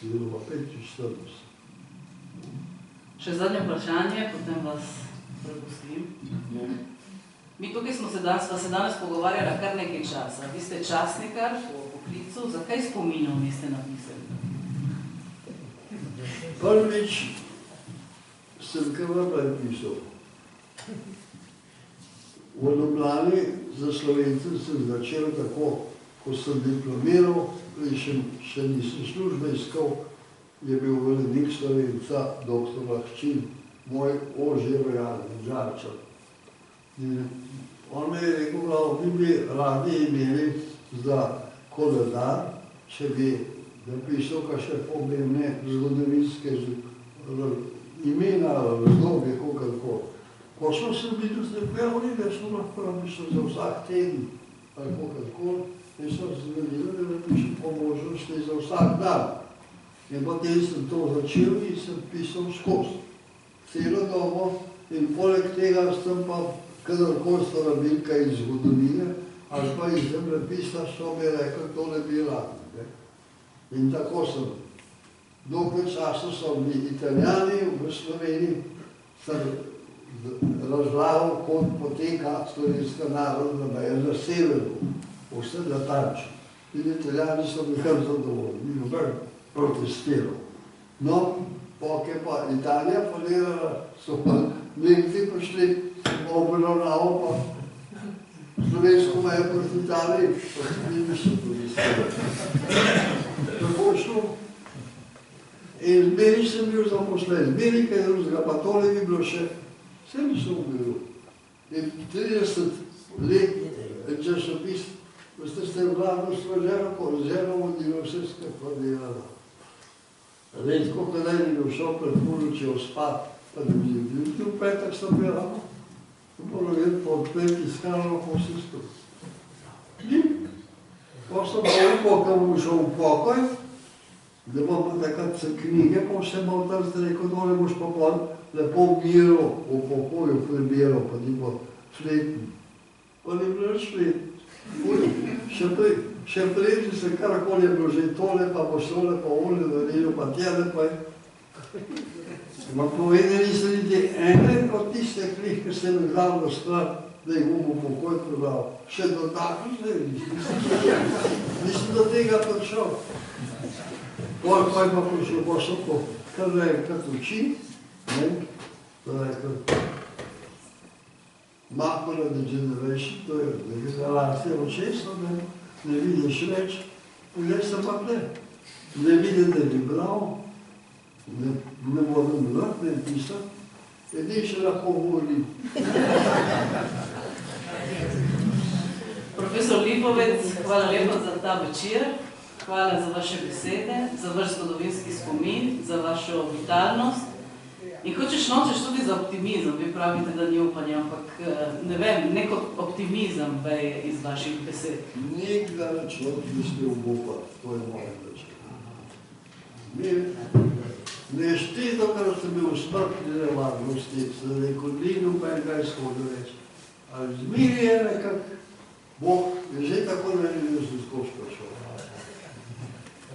oziroma 45. Še zadnje vprašanje, potem vas prepustim. Mi tukaj smo se danes pogovarjali kar nekaj časa. Vi ste časnikar po poklicu, zakaj spominov niste napisali? Prvič sem KVP pisal. V Ljubljani za Slovence sem začel tako, ko sem diplomiral, še nisem službe iskal, je bil urednik Slovenca, dr. Lahčin, moj ožji rojalni Žarčar. On me je rekel, da bi bi radi imeli za koledar, če bi napisal kakšne pomembne zgodovinske imena, razloge, kakorkoli. Ko smo se bili zdaj, da smo lahko napisali za vsak teden, ali kakorkoli, in sem se zvedela, da napišem po možnosti za vsak dan. In potem sem to začel in sem pisal skozi. Celo dobo in poleg tega sem pa kadarkoli so rabili kaj iz zgodovine ali pa iz zemljepisa, so mi rekli, to ne bi radi. In tako sem. Dokaj časa so bili Italijani v Sloveniji, sem razlagal, kot poteka slovenska narodna meja na severu, vse natančno. In Italijani so bili kar zadovoljni, noben protestiral. No, potem je pa Italija podelala, so pa Nemci prišli, obravnavo pa slovensko mejo proti Italiji, pa se niso protestirali. Tako je šlo. In zmeri sem bil zaposlen, zmeri kaj drugega, pa tole bi bilo še, vse nisem bil. In 30 let časopis, ste v glavno s ženo vodilo vse skupaj delala. Redko, kada je bil šel pred ponočjo spat, pa da bi bil v petek sem bila, polovic po odpeti skalno po vse skupaj. Pa sem pa upokal v šel v pokoj, da bom pa takrat se knjige, pa vse bom tam rekel, dole boš pa pol lepo miral v pokoju, prebiral, pa ni bo fletni. Pa ni bilo fletni. Še prej, če se karkoli je bilo že tole, pa bo šole, pa ole, naredil, pa tjele, pa je. Ma povedali se niti ene od tiste knjig, ki se mi glavno stvar, da jih bom v pokoj prodal. Še do tako zdaj nisem do tega prišel. Pa je pa prišel, pa so to, kar enkrat uči, da enkrat Macular degeneration, to je degeneracija očesa, ne vidiš več, poglej se pa tle. Ne vidim, da bi bral, ne moram brati, ne pisati, edin še lahko govorim. Profesor Lipovec, hvala lepa za ta večer, hvala za vaše besede, za vaš zgodovinski spomin, za vašo vitalnost. In hočeš nočeš tudi za optimizem, vi pravite, da ni upanja, ampak ne vem, neko optimizem veje iz vaših besed. Nikdar človek ne sme upati, to je moje reči. Ne štito, kar sem bil v smrtni nevarnosti, se rekel, ni noben kaj shodu reči. Ali zmiri je nekak, Bog je že tako naredil, da sem skozi prišel.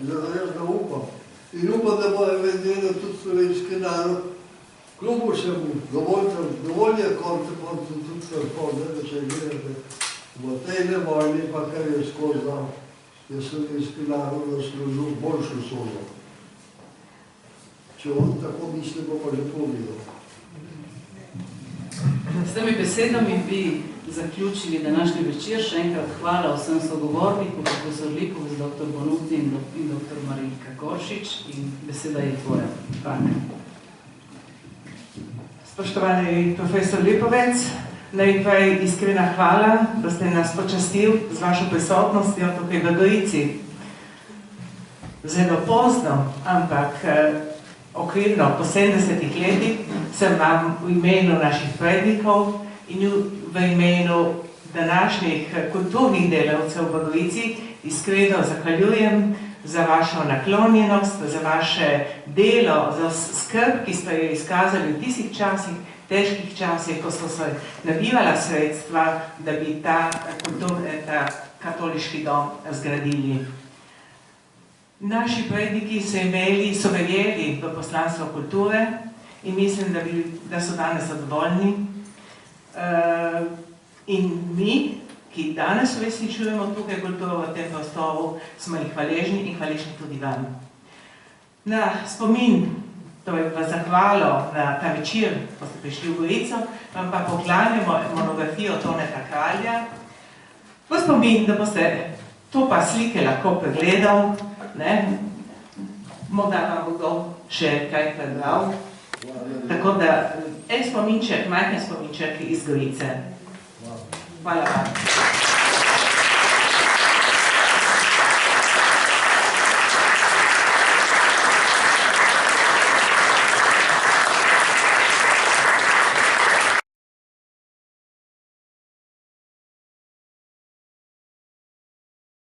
In zato jaz ga upam. In upam, da bo vedel tudi slovenski narod, kljub vsemu, dovolj je konce tudi karkoli, da če gledate, v tej nevojni pa kar je skozi dal, je slovenski narod zaslužil boljšo sodo. Če on tako misli, bo pa že povedal. S temi besedami bi zaključili današnji večer. Še enkrat hvala vsem sogovornikom, profesor Lipovec, dr. Bonuti in dr. Marinka Goršič, in beseda je tvoja. Hvala. Spoštovani profesor Lipovec, najprej iskrena hvala, da ste nas počastil z vašo prisotnostjo tukaj v Gorici. Zelo pozno, ampak okvirno po 70 letih sem vam v imenu naših prednikov in v imenu današnjih kulturnih delavcev v Gorici iskreno zahvaljujem za vašo naklonjenost, za vaše delo, za skrb, ki ste jo izkazali v tistih časih, težkih časih, ko so se nabivala sredstva, da bi ta katoliški dom zgradili. Naši predniki so verjeli v poslanstvo kulture in mislim, da so danes zadovoljni. In mi, ki danes uresničujemo tukaj kulturo v tem prostoru, smo jih hvaležni in hvaležni tudi vam. Na spomin, torej v zahvalo na ta večer, ko ste prišli v Gorico, vam pa poklanjamo monografijo Toneta Kralja. V spomin, da boste to pa slike lahko pregledal, morda vam bo kdo še kaj prebral. Tako da en spominček, majhen spominček iz Gorice. Hvala vam.